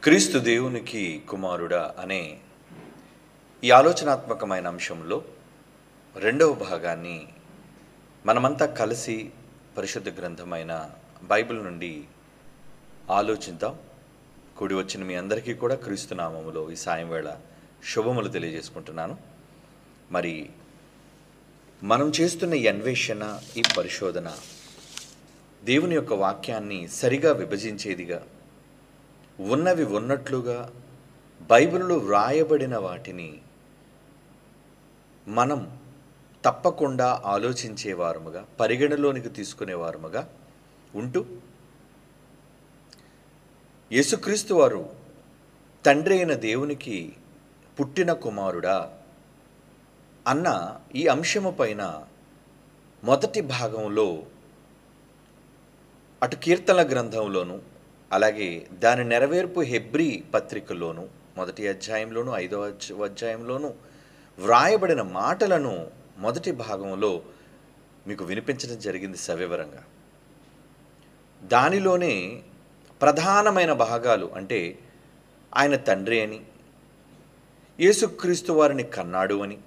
క్రీస్తు దేవునికి కుమారుడా అనే ఈ ఆలోచనాత్మకమైన అంశంలో రెండవ భాగాన్ని మనమంతా కలిసి పరిశుద్ధ గ్రంథమైన బైబిల్ నుండి ఆలోచిద్దాం. కూడి వచ్చిన మీ అందరికీ కూడా క్రీస్తు నామములో ఈ సాయం వేళ శుభములు తెలియజేసుకుంటున్నాను. మరి మనం చేస్తున్న ఈ అన్వేషణ, ఈ పరిశోధన దేవుని యొక్క వాక్యాన్ని సరిగా విభజించేదిగా, ఉన్నవి ఉన్నట్లుగా బైబిల్లో వ్రాయబడిన వాటిని మనం తప్పకుండా ఆలోచించేవారముగా, పరిగణలోనికి తీసుకునేవారముగా ఉంటూ యేసుక్రీస్తు వారు తండ్రి అయిన దేవునికి పుట్టిన కుమారుడా అన్న ఈ అంశము పైన మొదటి భాగంలో అటు కీర్తనల గ్రంథంలోను, అలాగే దాని నెరవేర్పు హెబ్రీ పత్రికలోను మొదటి అధ్యాయంలోను 5వ అధ్యాయంలోను వ్రాయబడిన మాటలను మొదటి భాగంలో మీకు వినిపించడం జరిగింది సవివరంగా. దానిలోనే ప్రధానమైన భాగాలు అంటే ఆయన తండ్రి అని, యేసుక్రీస్తు వారిని కన్నాడు అని,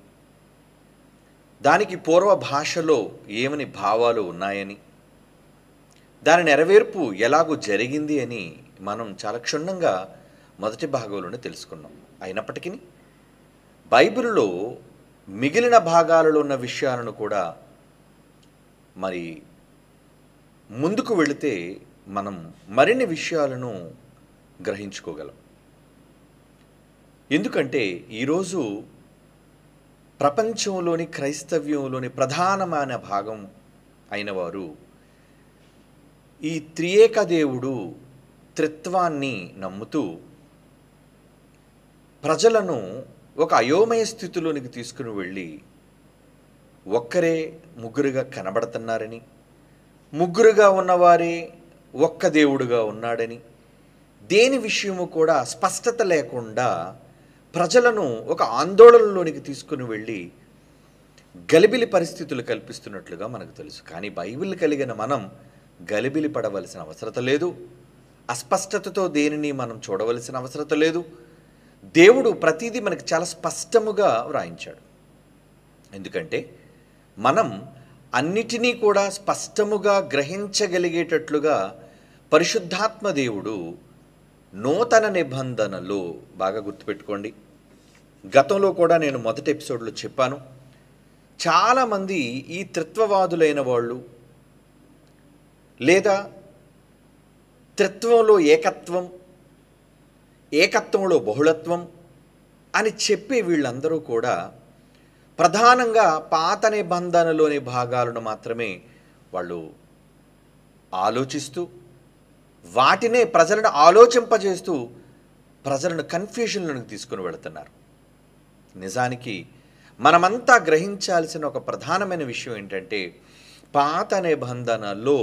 దానికి పూర్వ భాషలో ఏమని భావాలు ఉన్నాయని, దాని నెరవేర్పు ఎలాగూ జరిగింది అని మనం చాలా క్షుణ్ణంగా మొదటి భాగంలోనే తెలుసుకున్నాం. అయినప్పటికీ బైబిల్లో మిగిలిన భాగాలలో ఉన్న విషయాలను కూడా మరి ముందుకు వెళితే మనం మరిన్ని విషయాలను గ్రహించుకోగలం. ఎందుకంటే ఈరోజు ప్రపంచంలోని క్రైస్తవ్యంలోని ప్రధానమైన భాగం అయిన వారు ఈ త్రియేక దేవుడు త్రిత్వాన్ని నమ్ముతూ ప్రజలను ఒక అయోమయ స్థితిలోనికి తీసుకుని వెళ్ళి ఒక్కరే ముగ్గురుగా కనబడుతున్నారని, ముగ్గురుగా ఉన్నవారే ఒక్క దేవుడుగా ఉన్నాడని, దేని విషయము కూడా స్పష్టత లేకుండా ప్రజలను ఒక ఆందోళనలోనికి తీసుకుని వెళ్ళి గలిబిలి పరిస్థితులు కల్పిస్తున్నట్లుగా మనకు తెలుసు. కానీ బైబిల్ కలిగిన మనం గలిబిలి పడవలసిన అవసరం లేదు, అస్పష్టతతో దేనిని మనం చూడవలసిన అవసరం లేదు. దేవుడు ప్రతిదీ మనకి చాలా స్పష్టముగా వ్రాయించాడు. ఎందుకంటే మనం అన్నిటినీ కూడా స్పష్టముగా గ్రహించగలిగేటట్లుగా పరిశుద్ధాత్మ దేవుడు నూతన నిబంధనలో, బాగా గుర్తుపెట్టుకోండి, గతంలో కూడా నేను మొదటి ఎపిసోడ్లో చెప్పాను, చాలామంది ఈ త్రిత్వవాదులైన వాళ్ళు లేదా త్రిత్వంలో ఏకత్వం, ఏకత్వంలో బహుళత్వం అని చెప్పే వీళ్ళందరూ కూడా ప్రధానంగా పాత నిబంధనలోని భాగాలను మాత్రమే వాళ్ళు ఆలోచిస్తూ, వాటినే ప్రజలను ఆలోచింపజేస్తూ ప్రజలను కన్ఫ్యూజన్లోకి తీసుకుని వెళుతున్నారు. నిజానికి మనమంతా గ్రహించాల్సిన ఒక ప్రధానమైన విషయం ఏంటంటే, పాత నిబంధనలో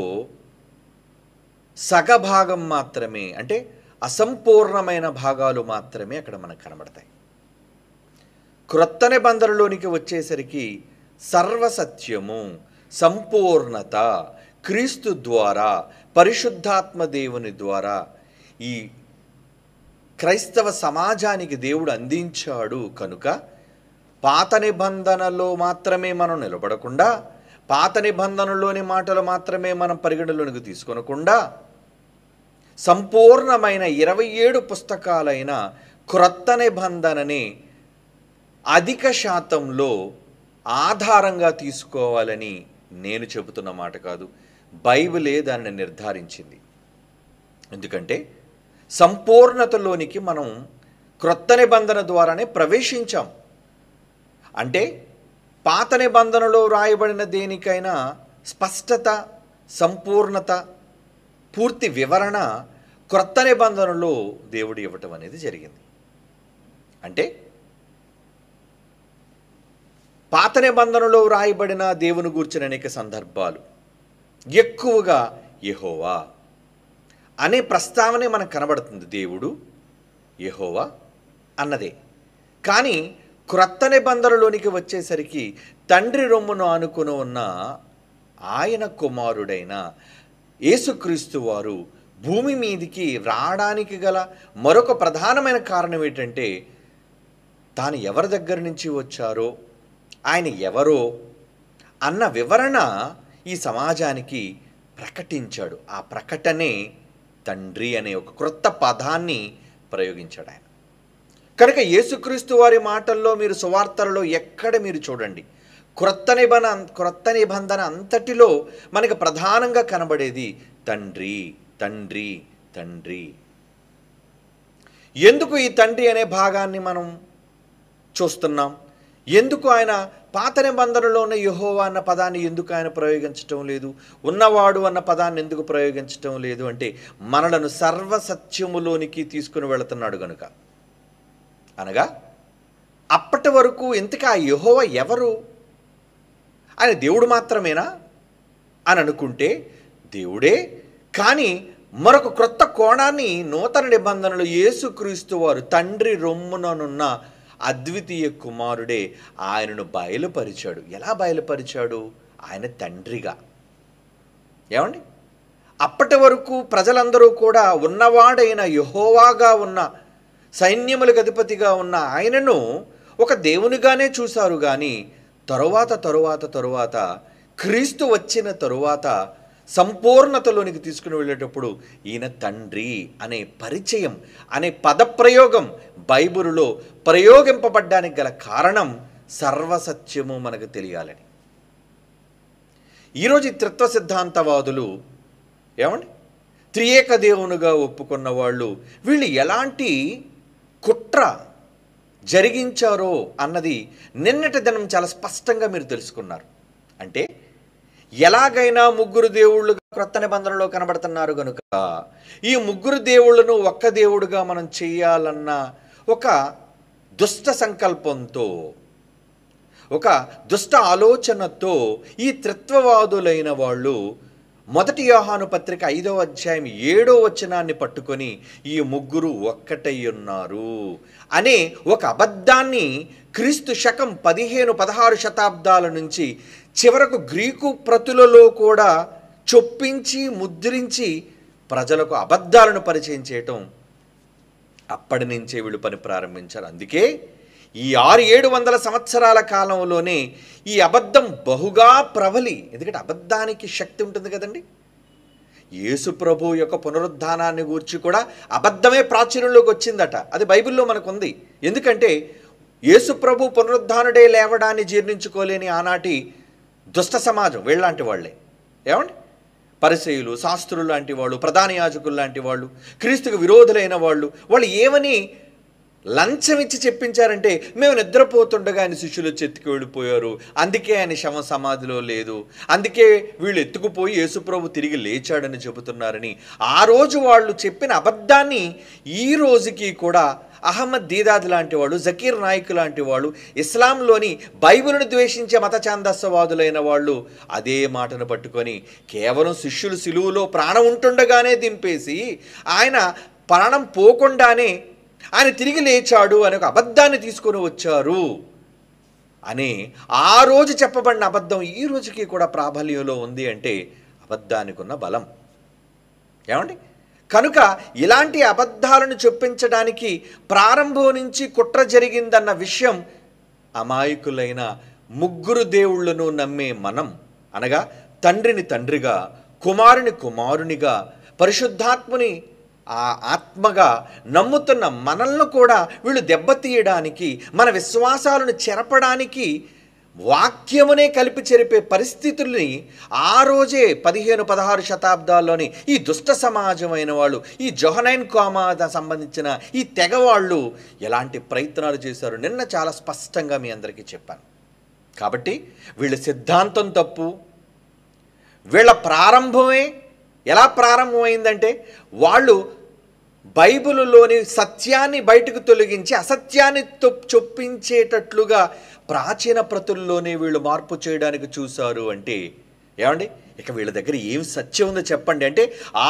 సగభాగం మాత్రమే, అంటే అసంపూర్ణమైన భాగాలు మాత్రమే అక్కడ మనకు కనబడతాయి. క్రొత్త నిబంధనలోనికి వచ్చేసరికి సర్వసత్యము, సంపూర్ణత క్రీస్తు ద్వారా, పరిశుద్ధాత్మ దేవుని ద్వారా ఈ క్రైస్తవ సమాజానికి దేవుడు అందించాడు. కనుక పాత నిబంధనలో మాత్రమే మనం నిలబడకుండా, పాత నిబంధనలోని మాటలు మాత్రమే మనం పరిగణలోనికి తీసుకొనకుండా, సంపూర్ణమైన 27 పుస్తకాలైన క్రొత్త నిబంధనని అధిక శాతంలో ఆధారంగా తీసుకోవాలని నేను చెబుతున్న మాట కాదు, బైబిలే దానిని నిర్ధారించింది. ఎందుకంటే సంపూర్ణతలోనికి మనం క్రొత్త నిబంధన ద్వారానే ప్రవేశించాం. అంటే పాత నిబంధనలో రాయబడిన దేనికైనా స్పష్టత, సంపూర్ణత, పూర్తి వివరణ క్రొత్త నిబంధనలో దేవుడు ఇవ్వటం అనేది జరిగింది. అంటే పాత నిబంధనలో రాయబడిన దేవుని గూర్చిన అనేక సందర్భాలు ఎక్కువగా యెహోవా అనే ప్రస్తావనే మనకు కనబడుతుంది. దేవుడు యెహోవా అన్నదే. కానీ క్రొత్త నిబంధనలోనికి వచ్చేసరికి తండ్రి రొమ్మును ఆనుకుని ఉన్న ఆయన కుమారుడైన యేసుక్రీస్తు వారు భూమి మీదికి రావడానికి గల మరొక ప్రధానమైన కారణం ఏంటంటే, తాను ఎవరి దగ్గర నుంచి వచ్చారో, ఆయన ఎవరో అన్న వివరణ ఈ సమాజానికి ప్రకటించాడు. ఆ ప్రకటనే తండ్రి అనే ఒక క్రొత్త పదాన్ని ప్రయోగించాడు ఆయన. కనుక యేసుక్రీస్తు వారి మాటల్లో మీరు సువార్తలలో ఎక్కడ మీరు చూడండి, క్రొత్త నిబంధన అంతటిలో మనకు ప్రధానంగా కనబడేది తండ్రి, తండ్రి, తండ్రి. ఎందుకు ఈ తండ్రి అనే భాగాన్ని మనం చూస్తున్నాం? ఎందుకు ఆయన పాత నిబంధనలో ఉన్న యెహోవా అన్న పదాన్ని ఎందుకు ఆయన ప్రయోగించటం లేదు, ఉన్నవాడు అన్న పదాన్ని ఎందుకు ప్రయోగించటం లేదు అంటే, మనలను సర్వసత్యములోనికి తీసుకుని వెళుతున్నాడు గనుక. అనగా అప్పటి వరకు ఇంతకీ ఆ యెహోవా ఎవరు? ఆయన దేవుడు మాత్రమేనా అని అనుకుంటే దేవుడే, కానీ మరొక క్రొత్త కోణాన్ని నూతన నిబంధనలు యేసుక్రీస్తు వారు తండ్రి రొమ్ముననున్న అద్వితీయ కుమారుడే ఆయనను బయలుపరిచాడు. ఎలా బయలుపరిచాడు? ఆయన తండ్రిగా. ఏమండి, అప్పటి వరకు ప్రజలందరూ కూడా ఉన్నవాడైన యెహోవాగా ఉన్న, సైన్యములకు అధిపతిగా ఉన్న ఆయనను ఒక దేవునిగానే చూశారు. కానీ తరువాత క్రీస్తు వచ్చిన తరువాత సంపూర్ణతలోనికి తీసుకుని వెళ్ళేటప్పుడు ఈయన తండ్రి అనే పరిచయం, అనే పదప్రయోగం బైబిలులో ప్రయోగింపబడ్డానికి గల కారణం సర్వసత్యము మనకు తెలియాలని. ఈరోజు ఈ త్రిత్వ సిద్ధాంతవాదులు ఏమండి, త్రియేక దేవునుగా ఒప్పుకున్న వాళ్ళు, వీళ్ళు ఎలాంటి కుట్ర జరిగించారో అన్నది నిన్నటి దినం చాలా స్పష్టంగా మీరు తెలుసుకున్నారు. అంటే ఎలాగైనా ముగ్గురు దేవుళ్ళు క్రొత్త నిబంధనలో కనబడుతున్నారు కనుక ఈ ముగ్గురు దేవుళ్ళను ఒక్క దేవుడుగా మనం చేయాలన్న ఒక దుష్ట సంకల్పంతో, ఒక దుష్ట ఆలోచనతో ఈ త్రిత్వవాదులైన వాళ్ళు 1 యోహాను పత్రిక 5వ అధ్యాయం 7వ వచనాన్ని పట్టుకొని ఈ ముగ్గురు ఒక్కటై ఉన్నారు అనే ఒక అబద్ధాన్ని క్రీస్తు శకం 15-16 శతాబ్దాల నుంచి చివరకు గ్రీకు ప్రతులలో కూడా చొప్పించి ముద్రించి ప్రజలకు అబద్ధాలను పరిచయం చేయటం అప్పటి నుంచే వీళ్ళు పని ప్రారంభించారు. అందుకే ఈ 600-700 సంవత్సరాల కాలంలోనే ఈ అబద్ధం బహుగా ప్రబలి, ఎందుకంటే అబద్ధానికి శక్తి ఉంటుంది కదండి. యేసు ప్రభు యొక్క పునరుద్ధానాన్ని గూర్చి కూడా అబద్ధమే ప్రాచుర్యంలోకి వచ్చిందట. అది బైబిల్లో మనకు ఉంది. ఎందుకంటే యేసు ప్రభు పునరుద్ధానుడే లేవడాన్ని జీర్ణించుకోలేని ఆనాటి దుష్ట సమాజం వీళ్ళలాంటి వాళ్ళే. ఏమండి, పరిసయ్యులు, శాస్త్రులు లాంటి వాళ్ళు, ప్రధాన యాజకులు లాంటి వాళ్ళు, క్రీస్తుకు విరోధులైన వాళ్ళు, వాళ్ళు ఏమని లంచం ఇచ్చి చెప్పించారంటే, మేము నిద్రపోతుండగా ఆయన శిష్యులు ఎత్తుకు వెళ్ళిపోయారు, అందుకే ఆయన శవ సమాధిలో లేదు, అందుకే వీళ్ళు ఎత్తుకుపోయి యేసుప్రభు తిరిగి లేచాడని చెబుతున్నారని ఆ రోజు వాళ్ళు చెప్పిన అబద్ధాన్ని ఈ రోజుకి కూడా అహ్మద్ దీదాద్ లాంటి వాళ్ళు, జకీర్ నాయక్ లాంటి వాళ్ళు, ఇస్లాంలోని బైబిల్ను ద్వేషించే మత ఛాందస్యవాదులైన వాళ్ళు అదే మాటను పట్టుకొని కేవలం శిష్యులు సిలువలో ప్రాణం ఉంటుండగానే దింపేసి ఆయన ప్రాణం పోకుండానే ఆయన తిరిగి లేచాడు అనే ఒక అబద్ధాన్ని తీసుకొని వచ్చారు అని ఆ రోజు చెప్పబడిన అబద్ధం ఈ రోజుకి కూడా ప్రాబల్యంలో ఉంది. అంటే అబద్ధానికి ఉన్న బలం. ఏమండి, కనుక ఇలాంటి అబద్ధాలను చొప్పించడానికి ప్రారంభం నుంచి కుట్ర జరిగిందన్న విషయం అమాయకులైన ముగ్గురు దేవుళ్ళను నమ్మే మనం, అనగా తండ్రిని తండ్రిగా, కుమారుని కుమారునిగా, పరిశుద్ధాత్మని ఆ ఆత్మగా నమ్ముతున్న మనల్ని కూడా వీళ్ళు దెబ్బతీయడానికి, మన విశ్వాసాలను చెరపడానికి వాక్యమునే కలిపి చెరిపే పరిస్థితుల్ని ఆ రోజే 15-16 శతాబ్దాల్లోని ఈ దుష్ట సమాజమైన వాళ్ళు, ఈ జొహనైన్ కోమాద సంబంధించిన ఈ తెగవాళ్ళు ఎలాంటి ప్రయత్నాలు చేశారు నిన్న చాలా స్పష్టంగా మీ అందరికీ చెప్పాను. కాబట్టి వీళ్ళ సిద్ధాంతం తప్పు. వీళ్ళ ప్రారంభమే ఎలా ప్రారంభమైందంటే, వాళ్ళు బైబిలులోని సత్యాన్ని బయటకు తొలగించి అసత్యాన్ని చొప్పించేటట్లుగా ప్రాచీన ప్రతుల్లోనే వీళ్ళు మార్పు చేయడానికి చూశారు. అంటే ఏమండి, ఇక వీళ్ళ దగ్గర ఏం సత్యం ఉందో చెప్పండి అంటే,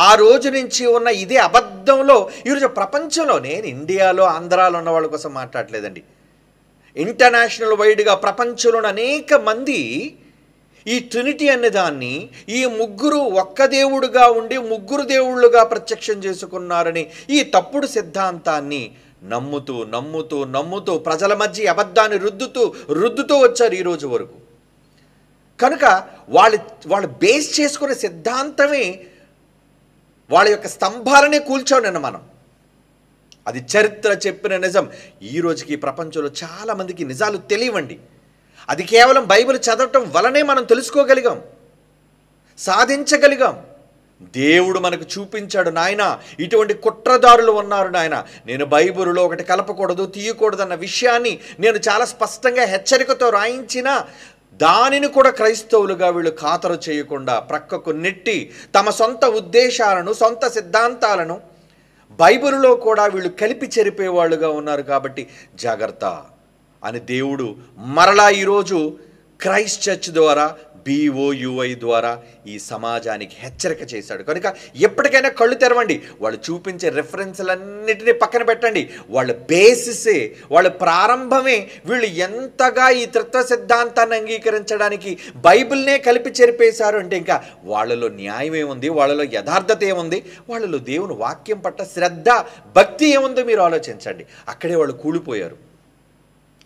ఆ రోజు నుంచి ఉన్న ఇదే అబద్ధంలో ఈరోజు ప్రపంచంలో, నేను ఇండియాలో ఆంధ్రాలో ఉన్న వాళ్ళ కోసం మాట్లాడలేదండి, ఇంటర్నేషనల్ వైడ్గా ప్రపంచంలోని అనేక మంది ఈ ట్రినిటీ అనే దాన్ని ఈ ముగ్గురు ఒక్క దేవుడుగా ఉండి ముగ్గురు దేవుళ్ళుగా ప్రత్యక్షం చేసుకున్నారని ఈ తప్పుడు సిద్ధాంతాన్ని నమ్ముతూ నమ్ముతూ నమ్ముతూ ప్రజల మధ్య అబద్ధాన్ని రుద్దుతూ వచ్చారు ఈరోజు వరకు. కనుక వాళ్ళు బేస్ చేసుకునే సిద్ధాంతమే వాళ్ళ యొక్క స్తంభాలనే కూల్చాం మనం. అది చరిత్ర చెప్పిన నిజం. ఈ రోజుకి ప్రపంచంలో చాలామందికి నిజాలు తెలియవండి. అది కేవలం బైబిల్ చదవటం వలనే మనం తెలుసుకోగలిగాం, సాధించగలిగాం. దేవుడు మనకు చూపించాడు, నాయన ఇటువంటి కుట్రదారులు ఉన్నారు నాయన, నేను బైబిల్లో ఒకటి కలపకూడదు తీయకూడదన్న విషయాన్ని నేను చాలా స్పష్టంగా హెచ్చరికతో రాయించిన దానిని కూడా క్రైస్తవులుగా వీళ్ళు ఖాతరు చేయకుండా ప్రక్కకు నెట్టి తమ సొంత ఉద్దేశాలను సొంత సిద్ధాంతాలను బైబిల్లో కూడా వీళ్ళు కలిపి చెరిపేవాళ్ళుగా ఉన్నారు. కాబట్టి జాగ్రత్త అని దేవుడు మరలా ఈరోజు క్రైస్ట్ చర్చ్ ద్వారా BOUI ద్వారా ఈ సమాజానికి హెచ్చరిక చేశాడు. కనుక ఎప్పటికైనా కళ్ళు తెరవండి. వాళ్ళు చూపించే రెఫరెన్స్లన్నిటినీ పక్కన పెట్టండి. వాళ్ళ బేసిసే, వాళ్ళ ప్రారంభమే వీళ్ళు ఎంతగా ఈ త్రిత్వ సిద్ధాంతాన్ని అంగీకరించడానికి బైబిల్నే కలిపి చెరిపేశారు అంటే ఇంకా వాళ్ళలో న్యాయం ఏముంది, వాళ్ళలో యథార్థత ఏముంది, వాళ్ళలో దేవుని వాక్యం పట్ల శ్రద్ధ భక్తి ఏముందో మీరు ఆలోచించండి. అక్కడే వాళ్ళు కూలిపోయారు.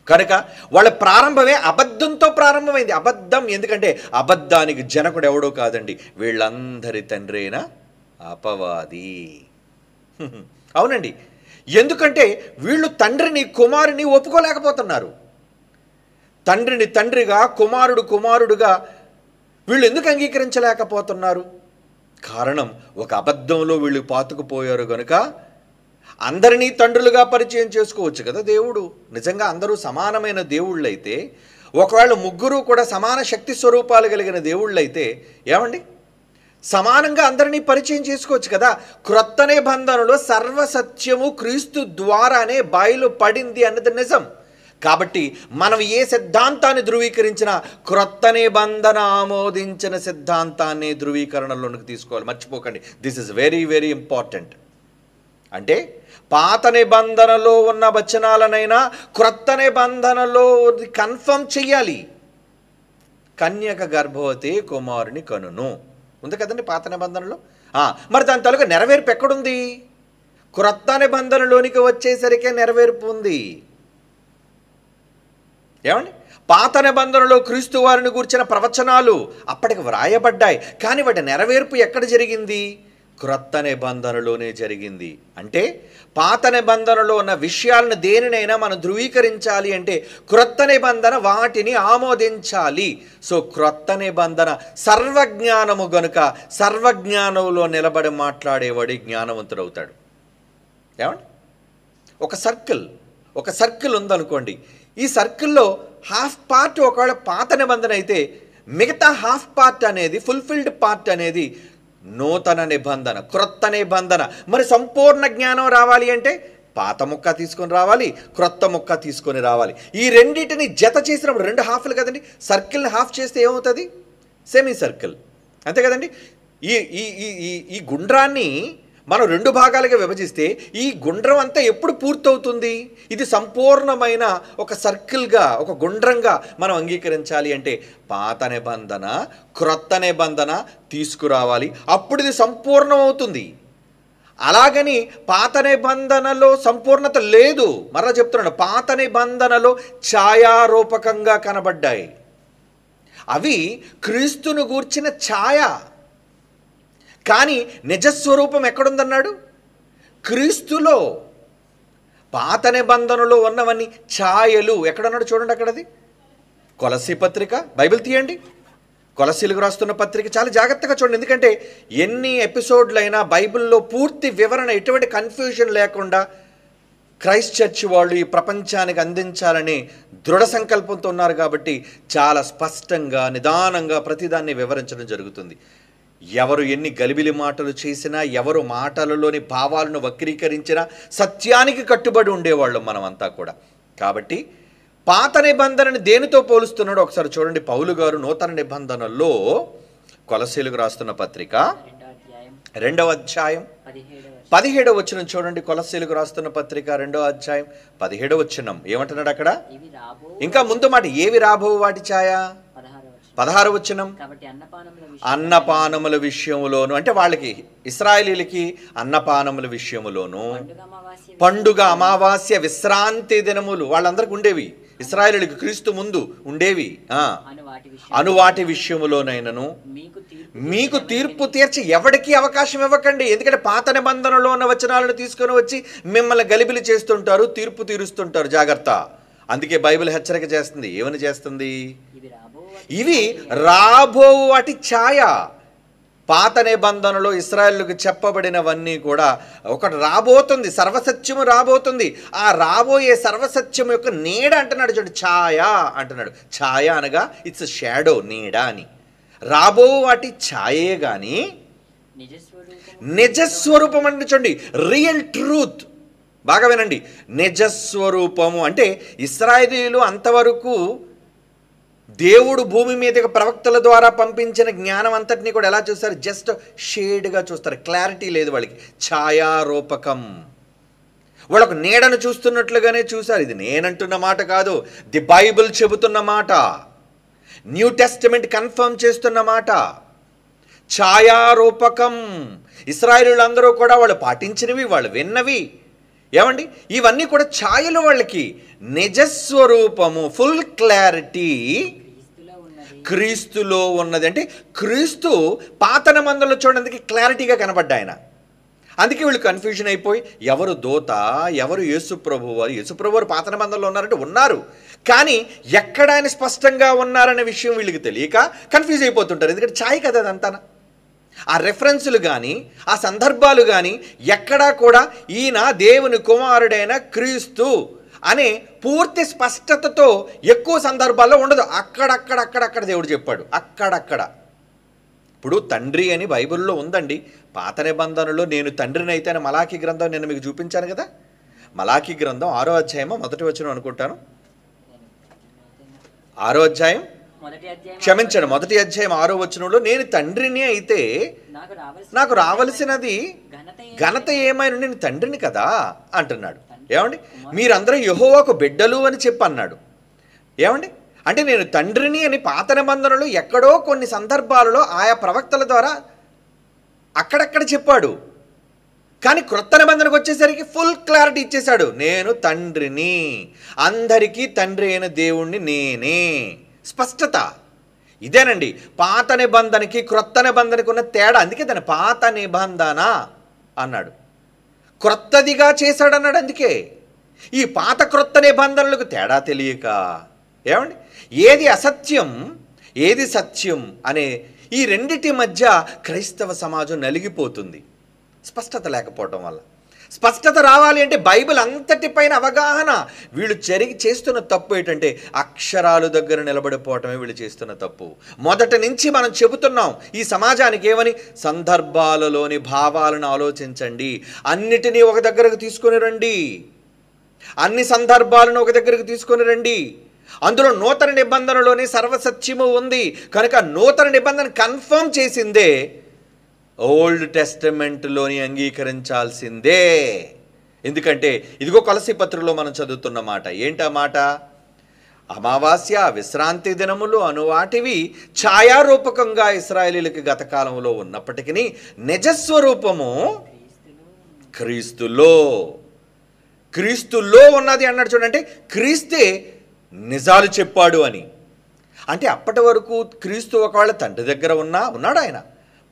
కనుక వాళ్ళ ప్రారంభమే అబద్ధంతో ప్రారంభమైంది. అబద్ధం, ఎందుకంటే అబద్ధానికి జనకుడు ఎవడో కాదండి, వీళ్ళందరి తండ్రి అయిన అపవాది. అవునండి, ఎందుకంటే వీళ్ళు తండ్రిని కుమారుని ఒప్పుకోలేకపోతున్నారు. తండ్రిని తండ్రిగా, కుమారుడు కుమారుడుగా వీళ్ళు ఎందుకు అంగీకరించలేకపోతున్నారు? కారణం ఒక అబద్ధంలో వీళ్ళు పాతుకుపోయారు. కనుక అందరినీ తండ్రులుగా పరిచయం చేసుకోవచ్చు కదా దేవుడు. నిజంగా అందరూ సమానమైన దేవుళ్ళైతే, ఒకవేళ ముగ్గురు కూడా సమాన శక్తి స్వరూపాలు కలిగిన దేవుళ్ళైతే ఏమండి సమానంగా అందరినీ పరిచయం చేసుకోవచ్చు కదా. క్రొత్త నిబంధనలో సర్వసత్యము క్రీస్తు ద్వారానే బయలుపడింది అన్నది నిజం. కాబట్టి మనం ఏ సిద్ధాంతాన్ని ధృవీకరించినా క్రొత్త నిబంధన ఆమోదించిన సిద్ధాంతాన్ని ధృవీకరణలోనికి తీసుకోవాలి. మర్చిపోకండి, this is very very important. అంటే పాత నిబంధనలో ఉన్న వచనాలనైనా క్రొత్త నిబంధనలో కన్ఫర్మ్ చెయ్యాలి. కన్యక గర్భవతి కుమారుని కనును ఉంది కదండి పాత నిబంధనలో. మరి దాని తాలూకా నెరవేర్పు ఎక్కడుంది? క్రొత్త నిబంధనలోనికి వచ్చేసరికే నెరవేర్పు ఉంది. ఏమండి, పాత నిబంధనలో క్రీస్తు వారిని గురించిన ప్రవచనాలు అప్పటికి వ్రాయబడ్డాయి, కానీ వాటి నెరవేర్పు ఎక్కడ జరిగింది? క్రొత్త నిబంధనలోనే జరిగింది. అంటే పాత నిబంధనలో ఉన్న విషయాలను దేనినైనా మనం ధృవీకరించాలి అంటే క్రొత్త నిబంధన వాటిని ఆమోదించాలి. సో క్రొత్త నిబంధన సర్వజ్ఞానము గనుక సర్వజ్ఞానంలో నిలబడి మాట్లాడేవాడి జ్ఞానవంతుడవుతాడు. ఏమండి, ఒక సర్కిల్ ఉందనుకోండి. ఈ సర్కిల్లో హాఫ్ పార్ట్ ఒకవేళ పాత నిబంధన అయితే మిగతా హాఫ్ పార్ట్ అనేది, ఫుల్ఫిల్డ్ పార్ట్ అనేది నూతన నిబంధన, క్రొత్త నిబంధన. మరి సంపూర్ణ జ్ఞానం రావాలి అంటే పాత ముక్క తీసుకొని రావాలి, క్రొత్త ముక్క తీసుకొని రావాలి. ఈ రెండింటిని జత చేసినప్పుడు రెండు హాఫ్లు కదండి. సర్కిల్ని హాఫ్ చేస్తే ఏమవుతుంది? సెమీ సర్కిల్, అంతే కదండి. ఈ ఈ ఈ ఈ గుండ్రాన్ని మనం రెండు భాగాలుగా విభజిస్తే ఈ గుండ్రం అంతా ఎప్పుడు పూర్తవుతుంది? ఇది సంపూర్ణమైన ఒక సర్కిల్గా, ఒక గుండ్రంగా మనం అంగీకరించాలి అంటే పాత నిబంధన క్రొత్త నిబంధన తీసుకురావాలి, అప్పుడు ఇది సంపూర్ణమవుతుంది. అలాగని పాత నిబంధనలో సంపూర్ణత లేదు. మరలా చెప్తున్నాను, పాత నిబంధనలో ఛాయారూపకంగా కనబడ్డాయి. అవి క్రీస్తును గూర్చిన ఛాయ, కానీ నిజస్వరూపం ఎక్కడుందన్నాడు? క్రీస్తులో. పాత నిబంధనలో ఉన్నవన్నీ ఛాయలు. ఎక్కడన్నాడు చూడండి, అక్కడది కొలస్సీ పత్రిక, బైబిల్ తీయండి, కొలస్సీలకు రాస్తున్న పత్రిక చాలా జాగ్రత్తగా చూడండి. ఎందుకంటే ఎన్ని ఎపిసోడ్లైనా బైబిల్లో పూర్తి వివరణ, ఎటువంటి కన్ఫ్యూజన్ లేకుండా క్రైస్ట్ చర్చ్ వాళ్ళు ఈ ప్రపంచానికి అందించాలని దృఢ సంకల్పంతో ఉన్నారు. కాబట్టి చాలా స్పష్టంగా నిదానంగా ప్రతిదాన్ని వివరించడం జరుగుతుంది. ఎవరు ఎన్ని గలిబిలి మాటలు చేసినా, ఎవరు మాటలలోని భావాలను వక్రీకరించినా సత్యానికి కట్టుబడి ఉండేవాళ్ళం మనమంతా కూడా. కాబట్టి పాత నిబంధనని దేనితో పోలుస్తున్నాడో ఒకసారి చూడండి. పౌలు గారు నూతన నిబంధనలో కొలస్సీలకు రాస్తున్న పత్రిక 2వ అధ్యాయం 17వ వచనం చూడండి. కొలస్సీలకు రాస్తున్న పత్రిక 2వ అధ్యాయం 17వ వచనం ఏమంటున్నాడు అక్కడ? ఇంకా ముందు మాట, ఏవి రాబో వాటి ఛాయ? 16వ వచనం, అన్నపానముల విషయములోను, అంటే వాళ్ళకి ఇశ్రాయేలీయులకి అన్నపానముల విషయములోను, పండుగ, అమావాస్య, విశ్రాంతి దినములు వాళ్ళందరికీ ఉండేవి. ఇశ్రాయేలీయులకి క్రీస్తు ముందు ఉండేవి. అనువాటి విషయములోనైనను మీకు తీర్పు తీర్చి ఎవడికి అవకాశం ఇవ్వకండి. ఎందుకంటే పాత నిబంధనలో ఉన్న వచనాలను తీసుకొని వచ్చి మిమ్మల్ని గలిబిలి చేస్తుంటారు, తీర్పు తీరుస్తుంటారు. జాగ్రత్త. అందుకే బైబిల్ హెచ్చరిక చేస్తుంది. ఏమని చేస్తుంది? ఇవి రాబో వాటి ఛాయ. పాత నిబంధనలో ఇశ్రాయేలుకు చెప్పబడినవన్నీ కూడా ఒకటి రాబోతుంది, సర్వసత్యము రాబోతుంది. ఆ రాబోయే సర్వసత్యము యొక్క నీడ అంటున్నాడు చూడండి, ఛాయ అంటున్నాడు. ఛాయ అనగా ఇట్స్ షాడో, నీడ అని. రాబో వాటి ఛాయే కానీ నిజస్వరూపం అంటే చూడండి, రియల్ ట్రూత్. బాగా వినండి, నిజస్వరూపము అంటే ఇశ్రాయేలీయులు అంతవరకు దేవుడు భూమి మీదకి ప్రవక్తల ద్వారా పంపించిన జ్ఞానం అంతటినీ కూడా ఎలా చూస్తారు? జస్ట్ షేడ్గా చూస్తారు. క్లారిటీ లేదు వాళ్ళకి. ఛాయారూపకం. వాళ్ళకు నీడను చూస్తున్నట్లుగానే చూశారు. ఇది నేనంటున్న మాట కాదు, ది బైబిల్ చెబుతున్న మాట, న్యూ టెస్టమెంట్ కన్ఫర్మ్ చేస్తున్న మాట. ఛాయారూపకం. ఇశ్రాయేలీయులందరూ కూడా వాళ్ళు పాటించినవి, వాళ్ళు విన్నవి, ఏమండి, ఇవన్నీ కూడా ఛాయలు. వాళ్ళకి నిజస్వరూపము, ఫుల్ క్లారిటీ క్రీస్తులో ఉన్నది. అంటే క్రీస్తు పాత నిబంధనలో చూడడానికి క్లారిటీగా కనబడ్డా ఆయన. అందుకే వీళ్ళు కన్ఫ్యూజన్ అయిపోయి ఎవరు దూత, ఎవరు యేసుప్రభువు వారు. యేసుప్రభువు వారు పాత నిబంధనలో ఉన్నారంటే ఉన్నారు, కానీ ఎక్కడ ఆయన స్పష్టంగా ఉన్నారనే విషయం వీళ్ళకి తెలియక కన్ఫ్యూజ్ అయిపోతుంటారు. ఎందుకంటే ఛాయ కదా అదంతా. ఆ రెఫరెన్సులు కానీ ఆ సందర్భాలు కానీ ఎక్కడా కూడా ఈయన దేవుని కుమారుడైన క్రీస్తు అనే పూర్తి స్పష్టతతో ఎక్కువ సందర్భాల్లో ఉండదు. అక్కడక్కడ దేవుడు చెప్పాడు, అక్కడక్కడ. ఇప్పుడు తండ్రి అని బైబిల్లో ఉందండి. పాత నిబంధనలో నేను తండ్రిని అయితే అని మలాకీ గ్రంథం నేను మీకు చూపించాను కదా. మలాకీ గ్రంథం 6వ అధ్యాయం మొదటి వచనం అనుకుంటాను. 6వ అధ్యాయం, క్షమించండి, మొదటి అధ్యాయం 6వ వచనంలో నేను తండ్రిని అయితే నాకు రావలసినది ఘనత ఏమైనా నేను తండ్రిని కదా అంటున్నాడు. ఏమండి, మీరందరూ యెహోవాకు బిడ్డలు అని చెప్పి అన్నాడు. ఏమండి, అంటే నేను తండ్రిని అని పాత నిబంధనలు ఎక్కడో కొన్ని సందర్భాలలో ఆయా ప్రవక్తల ద్వారా అక్కడక్కడ చెప్పాడు. కానీ క్రొత్త నిబంధనకు వచ్చేసరికి ఫుల్ క్లారిటీ ఇచ్చేశాడు. నేను తండ్రిని, అందరికీ తండ్రి అయిన దేవుణ్ణి నేనే. స్పష్టత ఇదేనండి. పాత నిబంధనకి క్రొత్త నిబంధనకు ఉన్న తేడా. అందుకే దాన్ని పాత నిబంధన అన్నాడు. క్రొత్తదిగా చేశాడన్నాడు. అందుకే ఈ పాత క్రొత్త నిబంధనలకు తేడా తెలియక, ఏమండి, ఏది అసత్యం ఏది సత్యం అనే ఈ రెండిటి మధ్య క్రైస్తవ సమాజం నలిగిపోతుంది, స్పష్టత లేకపోవటం వల్ల. స్పష్టత రావాలి అంటే బైబిల్ అంతటిపైన అవగాహన. వీళ్ళు చేస్తున్న తప్పు ఏంటంటే అక్షరాలు దగ్గర నిలబడిపోవటమే వీళ్ళు చేస్తున్న తప్పు. మొదటి నుంచి మనం చెబుతున్నాం ఈ సమాజానికి ఏమని? సందర్భాలలోని భావాలను ఆలోచించండి, అన్నిటినీ ఒక దగ్గరకు తీసుకొని రండి, అన్ని సందర్భాలను ఒక దగ్గరకు తీసుకొని రండి. అందులో నూతన నిబంధనలోని సర్వసత్యము ఉంది కనుక నూతన నిబంధన కన్ఫర్మ్ చేసిందే ఓల్డ్ టెస్టమెంట్లోని అంగీకరించాల్సిందే. ఎందుకంటే ఇదిగో కొలసీ పత్రికలో మనం చదువుతున్న మాట ఏంటా మాట? అమావాస్య, విశ్రాంతి దినములు అనువాటివి ఛాయారూపకంగా ఇశ్రాయేలీయులకి గత కాలంలో ఉన్నప్పటికీ నిజస్వరూపము క్రీస్తులో ఉన్నది అన్నాడు. చూడంటే క్రీస్తే నిజాలు చెప్పాడు అని. అంటే అప్పటి వరకు క్రీస్తు ఒకవేళ తండ్రి దగ్గర ఉన్నాడు. ఆయన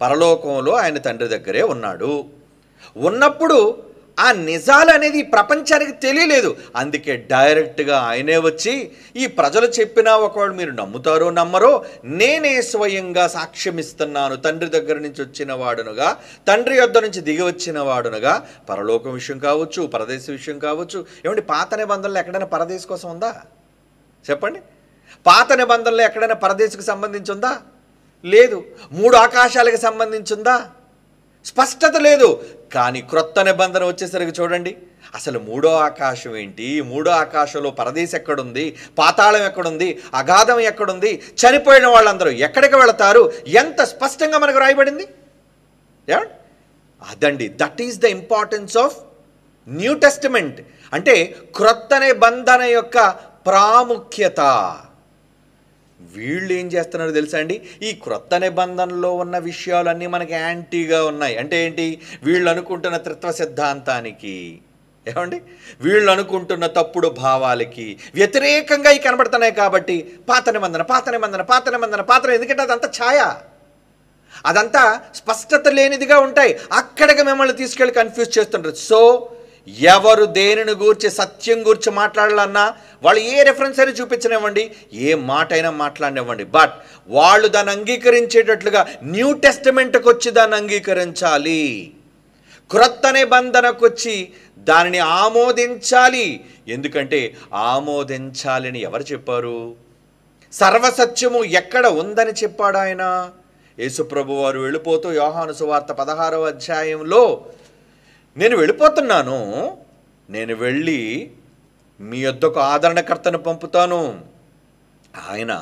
పరలోకంలో ఆయన తండ్రి దగ్గరే ఉన్నాడు. ఉన్నప్పుడు ఆ నిజాలు అనేది ప్రపంచానికి తెలియలేదు. అందుకే డైరెక్ట్గా ఆయనే వచ్చి ఈ ప్రజలు చెప్పినా ఒకవేళ మీరు నమ్ముతారో నమ్మరో నేనే స్వయంగా సాక్ష్యం ఇస్తున్నాను, తండ్రి దగ్గర నుంచి వచ్చిన వాడునుగా, తండ్రి యొద్ద నుంచి దిగి వచ్చిన వాడునుగా. పరలోకం విషయం కావచ్చు, పరదేశ విషయం కావచ్చు. ఏమంటే పాత నిబంధనలు ఎక్కడైనా పరదేశ కోసం ఉందా చెప్పండి? పాత నిబంధనలు ఎక్కడైనా పరదేశకు సంబంధించి ఉందా? లేదు. 3 ఆకాశాలకు సంబంధించిందా? స్పష్టత లేదు. కానీ క్రొత్త నిబంధన వచ్చేసరికి చూడండి, అసలు 3వ ఆకాశం ఏంటి, 3వ ఆకాశంలో పరదేశం ఎక్కడుంది, పాతాళం ఎక్కడుంది, అగాధం ఎక్కడుంది, చనిపోయిన వాళ్ళందరూ ఎక్కడికి వెళతారు, ఎంత స్పష్టంగా మనకు రాయబడింది. ఏమండి, అదండి, that is the importance of new testament. అంటే క్రొత్త నిబంధన యొక్క ప్రాముఖ్యత. వీళ్ళు ఏం చేస్తున్నారో తెలుసా అండి, ఈ క్రొత్త నిబంధనలో ఉన్న విషయాలన్నీ మనకి యాంటీగా ఉన్నాయి. అంటే ఏంటి, వీళ్ళు అనుకుంటున్న త్రిత్వ సిద్ధాంతానికి, ఏమండి, వీళ్ళు అనుకుంటున్న తప్పుడు భావాలకి వ్యతిరేకంగా ఈ కనబడుతున్నాయి. కాబట్టి పాత నిబంధన పాత నిబంధన పాత నిబంధన పాత, ఎందుకంటే అదంతా ఛాయ, అదంతా స్పష్టత లేనిదిగా ఉంటాయి. అక్కడికి మిమ్మల్ని తీసుకెళ్ళి కన్ఫ్యూజ్ చేస్తుంటారు. సో ఎవరు దేనిని గూర్చి సత్యం గూర్చి మాట్లాడాలన్నా వాళ్ళు ఏ రెఫరెన్స్ అయినా చూపించనివ్వండి, ఏ మాట అయినా మాట్లాడనివ్వండి, బట్ వాళ్ళు దాన్ని అంగీకరించేటట్లుగా న్యూ టెస్టమెంట్కి వచ్చి దాన్ని అంగీకరించాలి. క్రొత్త నిబంధనకు వచ్చి దానిని ఆమోదించాలి. ఎందుకంటే ఆమోదించాలని ఎవరు చెప్పారు? సర్వసత్యము ఎక్కడ ఉందని చెప్పాడు ఆయన? యేసుప్రభు వారు వెళ్ళిపోతూ యోహాను సువార్త 16వ అధ్యాయంలో, నేను వెళ్ళిపోతున్నాను, నేను వెళ్ళి మీ యొద్దకు ఆదరణకర్తను పంపుతాను, ఆయన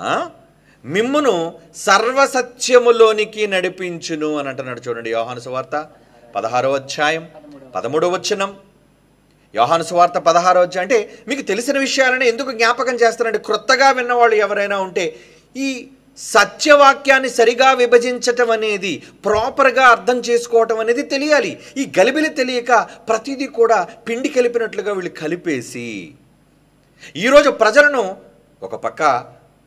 మిమ్మును సర్వసత్యములోనికి నడిపించును అని అంటున్నాడు. చూడండి, యోహాను సువార్త 16వ అధ్యాయం 13వ వచనం. యోహాను సువార్త 16వ అధ్యాయం. అంటే మీకు తెలిసిన విషయాలని ఎందుకు జ్ఞాపకం చేస్తారంటే, క్రొత్తగా విన్నవాళ్ళు ఎవరైనా ఉంటే ఈ సత్యవాక్యాన్ని సరిగా విభజించటం అనేది, ప్రాపర్గా అర్థం చేసుకోవటం అనేది తెలియాలి. ఈ గలిబిలి తెలియక ప్రతిదీ కూడా పిండి కలిపినట్లుగా వీళ్ళు కలిపేసి ఈరోజు ప్రజలను ఒక పక్క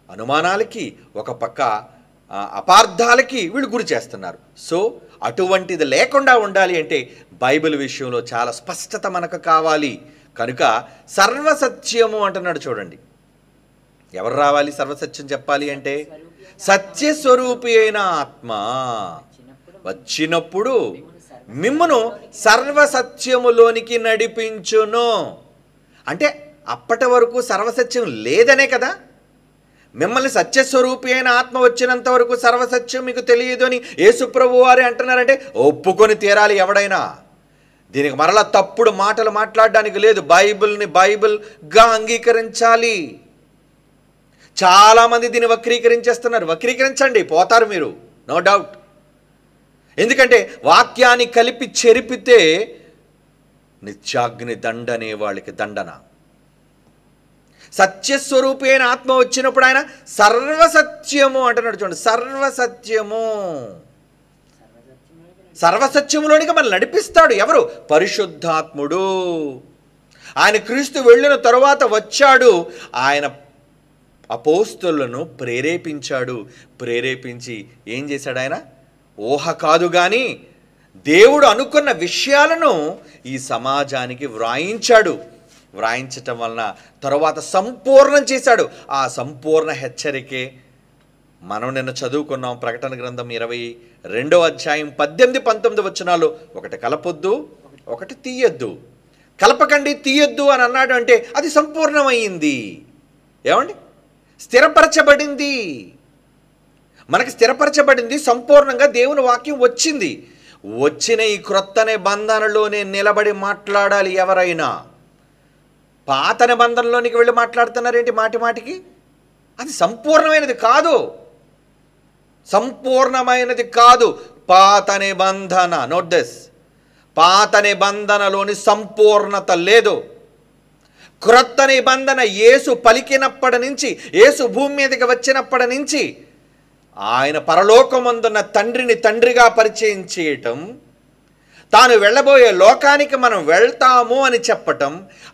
అనుమానాలకి, ఒక పక్క అపార్థాలకి వీళ్ళు గురి చేస్తున్నారు. సో అటువంటిది లేకుండా ఉండాలి అంటే బైబిల్ విషయంలో చాలా స్పష్టత మనకు కావాలి. కనుక సర్వసత్యము అంటున్నాడు. చూడండి, ఎవరు రావాలి సర్వసత్యం చెప్పాలి అంటే? సత్యస్వరూపి అయిన ఆత్మ వచ్చినప్పుడు మిమ్మును సర్వసత్యములోనికి నడిపించును. అంటే అప్పటి వరకు సర్వసత్యం లేదనే కదా. మిమ్మల్ని సత్యస్వరూపి అయిన ఆత్మ వచ్చినంత వరకు సర్వసత్యం మీకు తెలియదు అని యేసుప్రభు వారే అంటున్నారంటే ఒప్పుకొని తీరాలి ఎవడైనా. దీనికి మరలా తప్పుడు మాటలు మాట్లాడడానికి లేదు. బైబిల్ని బైబిల్గా అంగీకరించాలి. చాలామంది దీన్ని వక్రీకరించేస్తున్నారు. వక్రీకరించండి, పోతారు మీరు, నో డౌట్. ఎందుకంటే వాక్యాన్ని కలిపి చెరిపితే నిత్యాగ్ని దండనే వాళ్ళకి దండన. సత్యస్వరూపి అయిన ఆత్మ వచ్చినప్పుడు ఆయన సర్వసత్యము అంటున్నాడు. చూడండి, సర్వసత్యము, సర్వసత్యములోనికి మనం నడిపిస్తాడు. ఎవరు? పరిశుద్ధాత్ముడు. ఆయన క్రీస్తు వెళ్ళిన తరువాత వచ్చాడు. ఆయన అపోస్తలులను ప్రేరేపించాడు. ప్రేరేపించి ఏం చేశాడు? ఆయన ఊహ కాదు కానీ దేవుడు అనుకున్న విషయాలను ఈ సమాజానికి వ్రాయించాడు. వ్రాయించటం వలన తరువాత సంపూర్ణం చేశాడు. ఆ సంపూర్ణ హెచ్చరికే మనం నిన్న చదువుకున్నాం. ప్రకటన గ్రంథం 22వ అధ్యాయం 18-19 వచనాలు. ఒకటి కలపొద్దు, ఒకటి తీయొద్దు. కలపకండి, తీయొద్దు అని అన్నాడు అంటే అది సంపూర్ణమైంది. ఏమండి? స్థిరపరచబడింది. మనకి స్థిరపరచబడింది, సంపూర్ణంగా దేవుని వాక్యం వచ్చింది. వచ్చిన ఈ క్రొత్త నిబంధనలోనే నిలబడి మాట్లాడాలి ఎవరైనా. పాత నిబంధనలోనికి వెళ్ళి మాట్లాడుతున్నారేంటి మాటి మాటికి? అది సంపూర్ణమైనది కాదు, సంపూర్ణమైనది కాదు. పాత నిబంధన, నోట్ దిస్, పాత నిబంధనలోని సంపూర్ణత లేదు. క్రొత్త నిబంధన యేసు పలికినప్పటి నుంచి, యేసు భూమి మీదకి వచ్చినప్పటి నుంచి ఆయన పరలోకమందున్న తండ్రిని తండ్రిగా పరిచయం చేయటం, తాను వెళ్ళబోయే లోకానికి మనం వెళ్తాము అని చెప్పటం,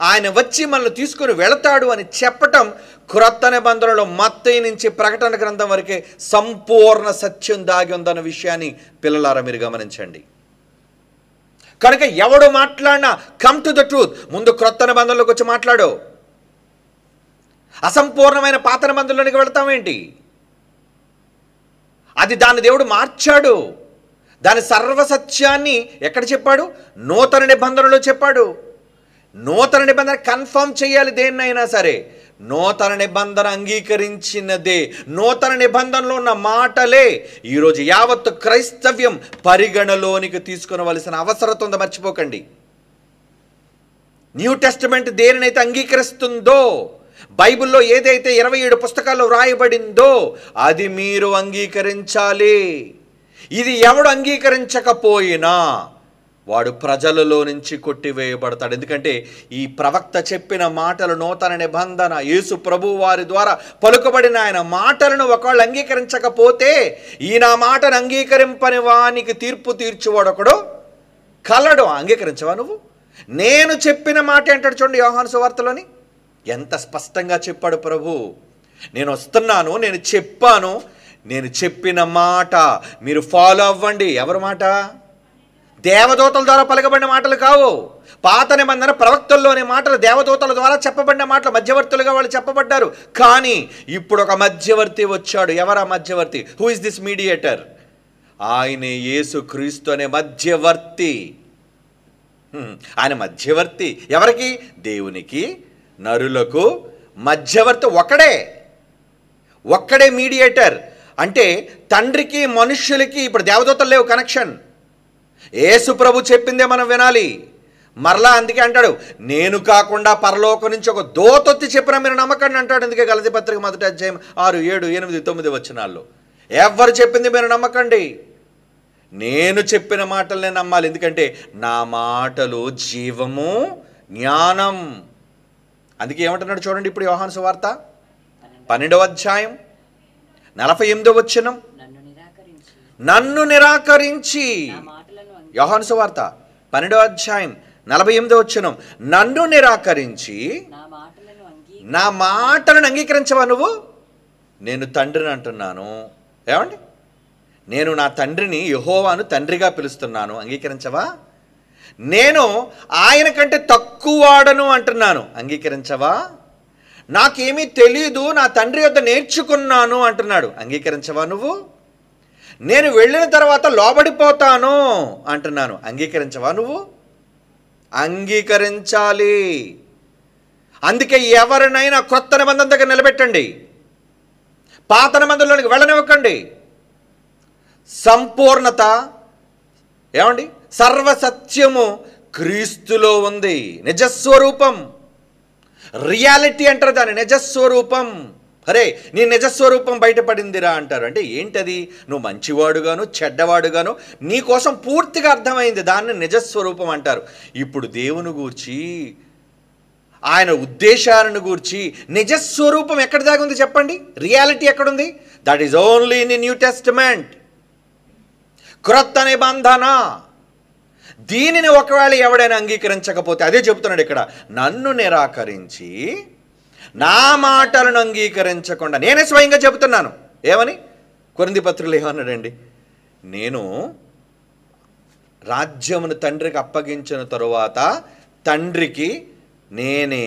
ఆయన వచ్చి మనల్ని తీసుకుని వెళతాడు అని చెప్పటం, క్రొత్త నిబంధనలో మత్తయి నుంచి ప్రకటన గ్రంథం వరకే సంపూర్ణ సత్యం దాగి ఉందన్న విషయాన్ని పిల్లలారా మీరు గమనించండి. కనుక ఎవడు మాట్లాడినా కమ్ టు ద ట్రూత్. ముందు క్రొత్త నిబంధనలోకి వచ్చి మాట్లాడు. అసంపూర్ణమైన పాత నిబంధనలోనికి వెళతామేంటి? అది దాన్ని దేవుడు మార్చాడు. దాని సర్వసత్యాన్ని ఎక్కడ చెప్పాడు? నూతన నిబంధనలో చెప్పాడు. నూతన నిబంధన కన్ఫర్మ్ చేయాలి దేన్నైనా సరే. నూతన నిబంధన అంగీకరించినదే, నూతన నిబంధనలో ఉన్న మాటలే ఈరోజు యావత్తు క్రైస్తవ్యం పరిగణలోనికి తీసుకునవలసిన అవసరం ఉందో మర్చిపోకండి. న్యూ టెస్టమెంట్ దేనినైతే అంగీకరిస్తుందో, బైబిల్లో ఏదైతే 27 పుస్తకాల్లో వ్రాయబడిందో అది మీరు అంగీకరించాలి. ఇది ఎవడు అంగీకరించకపోయినా వాడు ప్రజలలో నుంచి కొట్టివేయబడతాడు. ఎందుకంటే ఈ ప్రవక్త చెప్పిన మాటలు, నూతన నిబంధన యేసు ప్రభు వారి ద్వారా పలుకబడిన ఆయన మాటలను ఒకళ్ళు అంగీకరించకపోతే, ఈ నా మాటను అంగీకరింపని వానికి తీర్పు తీర్చువాడొకడు కలడు. అంగీకరించవా నువ్వు? నేను చెప్పిన మాట అంటాడు చూడండి యోహాను సువార్తలోని. ఎంత స్పష్టంగా చెప్పాడు ప్రభు. నేను వస్తున్నాను, నేను చెప్పాను, నేను చెప్పిన మాట మీరు ఫాలో అవ్వండి. ఎవరి మాట? దేవదూతల ద్వారా పలకబడిన మాటలు కావు. పాత నిబంధన ప్రవక్తల్లోని మాటలు దేవదూతల ద్వారా చెప్పబడిన మాటలు. మధ్యవర్తులుగా వాళ్ళు చెప్పబడ్డారు. కానీ ఇప్పుడు ఒక మధ్యవర్తి వచ్చాడు. ఎవరా మధ్యవర్తి? Who is this mediator? ఆయనే యేసు క్రీస్తు అనే మధ్యవర్తి. ఆయన మధ్యవర్తి ఎవరికి? దేవునికి నరులకు మధ్యవర్తి ఒక్కడే మీడియేటర్. అంటే తండ్రికి మనుష్యులకి ఇప్పుడు దేవదూతలు లేవు కనెక్షన్. యేసు ప్రభు చెప్పిందే మనం వినాలి. మరలా అందుకే అంటాడు, నేను కాకుండా పరలోకం నుంచి ఒక దూతొత్తి చెప్పినా మీరు నమ్మకండి అంటాడు. అందుకే గలతీ పత్రిక 1వ అధ్యాయం 6, 7, 8, 9 వచనాల్లో ఎవరు చెప్పింది మీరు నమ్మకండి, నేను చెప్పిన మాటలనే నమ్మాలి. ఎందుకంటే నా మాటలు జీవము జ్ఞానం. అందుకే ఏమంటున్నాడు చూడండి ఇప్పుడు యోహాను సువార్త 12వ అధ్యాయం 48వ వచనం. నన్ను నిరాకరించి, యోహాను సువార్త 12వ అధ్యాయం 48వ వచనం, నన్ను నిరాకరించి నా మాటలను అంగీకరించవా నువ్వు? నేను తండ్రిని అంటున్నాను. ఏమండి? నేను నా తండ్రిని యెహోవాను తండ్రిగా పిలుస్తున్నాను. అంగీకరించవా? నేను ఆయన కంటే తక్కువ వాడను అంటున్నాను. అంగీకరించవా? నాకేమీ తెలీదు, నా తండ్రి వద్ద నేర్చుకున్నాను అంటున్నాడు. అంగీకరించవా నువ్వు? నేను వెళ్ళిన తర్వాత లోబడిపోతాను అంటున్నాను. అంగీకరించవా నువ్వు? అంగీకరించాలి. అందుకే ఎవరినైనా కొత్త నిబంధన దగ్గర నిలబెట్టండి, పాత నిబంధనలోనికి వెళ్ళనివ్వకండి. సంపూర్ణత, ఏమండి, సర్వసత్యము క్రీస్తులో ఉంది. నిజస్వరూపం, రియాలిటీ అంటారు దాన్ని, నిజస్వరూపం. అరే నీ నిజస్వరూపం బయటపడిందిరా అంటారు. అంటే ఏంటది? నువ్వు మంచివాడుగాను చెడ్డవాడుగాను నీ కోసం పూర్తిగా అర్థమైంది. దాన్ని నిజస్వరూపం అంటారు. ఇప్పుడు దేవుని గూర్చి, ఆయన ఉద్దేశాలను గూర్చి నిజస్వరూపం ఎక్కడి దాకా ఉంది చెప్పండి? రియాలిటీ ఎక్కడుంది? That is only in the new testament, క్రొత్త నిబంధన. దీనిని ఒకవేళ ఎవడైనా అంగీకరించకపోతే, అదే చెబుతున్నాడు ఇక్కడ, నన్ను నిరాకరించి నా మాటలను అంగీకరించకుండా, నేనే స్వయంగా చెబుతున్నాను. ఏమని? కొరింథీ పత్రికలో ఏమన్నాడండి? నేను రాజ్యమును తండ్రికి అప్పగించిన తరువాత తండ్రికి నేనే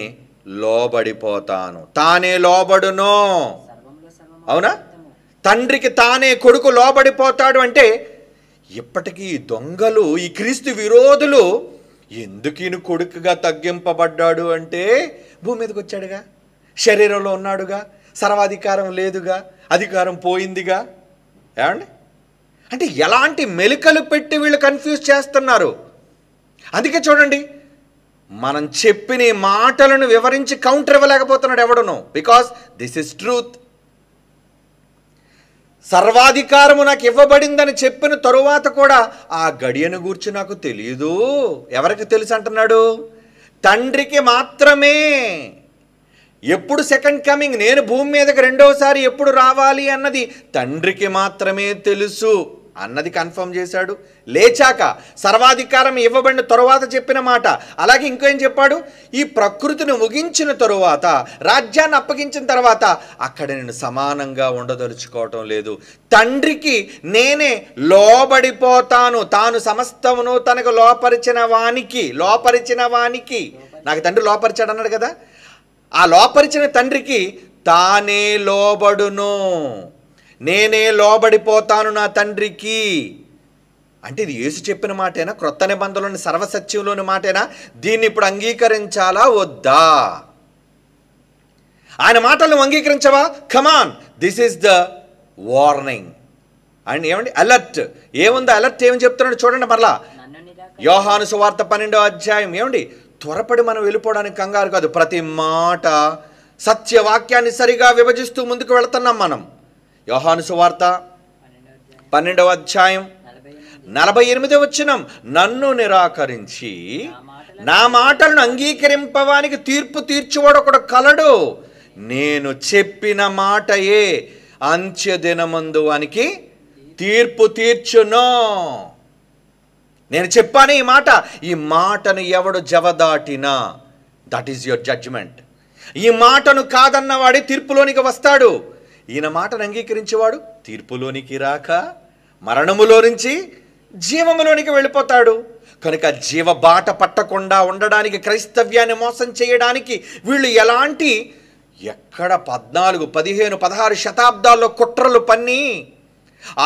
లోబడిపోతాను, తానే లోబడును. అవునా? తండ్రికి తానే కొడుకు లోబడిపోతాడు. అంటే ఇప్పటికీ దొంగలు, ఈ క్రీస్తు విరోధులు ఎందుకు ఈయన కొడుకుగా తగ్గింపబడ్డాడు అంటే, భూమి మీదకి వచ్చాడుగా, శరీరంలో ఉన్నాడుగా, సర్వాధికారం లేదుగా, అధికారం పోయిందిగా. ఏమండి? అంటే ఎలాంటి మెలికలు పెట్టి వీళ్ళు కన్ఫ్యూజ్ చేస్తున్నారు. అందుకే చూడండి, మనం చెప్పిన మాటలను వివరించి కౌంటర్ ఇవ్వలేకపోతున్నాడు ఎవడును. Because this is truth. సర్వాధికారము నాకు ఇవ్వబడిందని చెప్పిన తరువాత కూడా ఆ గడియను గూర్చి నాకు తెలియదు. ఎవరికి తెలుసు అంటున్నాడు? తండ్రికి మాత్రమే. ఎప్పుడు సెకండ్ కమింగ్, నేను భూమి మీదకి రెండవసారి ఎప్పుడు రావాలి అన్నది తండ్రికి మాత్రమే తెలుసు అన్నది కన్ఫర్మ్ చేశాడు. లేచాక సర్వాధికారం ఇవ్వబడిన తరువాత చెప్పిన మాట. అలాగే ఇంకేం చెప్పాడు? ఈ ప్రకృతిని ముగించిన తరువాత, రాజ్యాన్ని అప్పగించిన తర్వాత అక్కడ నేను సమానంగా ఉండదలుచుకోవటం లేదు, తండ్రికి నేనే లోబడిపోతాను. తాను సమస్తమును తనకు లోపరిచిన వానికి నాకు తండ్రి లోపరిచాడు అన్నాడు కదా, ఆ లోపరిచిన తండ్రికి తానే లోబడును, నేనే లోబడిపోతాను నా తండ్రికి. అంటే ఇది యేసు చెప్పిన మాటేనా? క్రొత్త నిబంధనలోని సర్వసత్యంలోని మాటేనా? దీన్ని ఇప్పుడు అంగీకరించాలా వద్దా? ఆయన మాటలను అంగీకరించవా? Come on, this is the warning. And ఏమండి, అలర్ట్. ఏముంది అలర్ట్? ఏమని చెప్తున్నాడు చూడండి మరలా. యోహాను సువార్త 12వ అధ్యాయం. ఏమండి, త్వరపడి మనం వెళ్ళిపోవడానికి కంగారు కాదు. ప్రతి మాట సత్యవాక్యాన్ని సరిగా విభజిస్తూ ముందుకు వెళుతున్నాం మనం. యోహాను సువార్త 12వ అధ్యాయం 48వ వచనం, నన్ను నిరాకరించి నా మాటలను అంగీకరింపవానికి తీర్పు తీర్చువాడు ఒకడు కలడు. నేను చెప్పిన మాటయే అంత్యదినమందు వానికి తీర్పు తీర్చును. నేను చెప్పాను ఈ మాటను ఎవడు జవదాటినా దట్ ఈస్ యువర్ జడ్జ్మెంట్. ఈ మాటను కాదన్నవాడే తీర్పులోనికి వస్తాడు. ఈయన మాటను అంగీకరించేవాడు తీర్పులోనికి రాక మరణములో నుంచి జీవములోనికి వెళ్ళిపోతాడు. కనుక జీవబాట పట్టకుండా ఉండడానికి, క్రైస్తవ్యాన్ని మోసం చేయడానికి వీళ్ళు ఎలాంటి ఎక్కడ 14, 15, 16 శతాబ్దాల్లో కుట్రలు పన్ని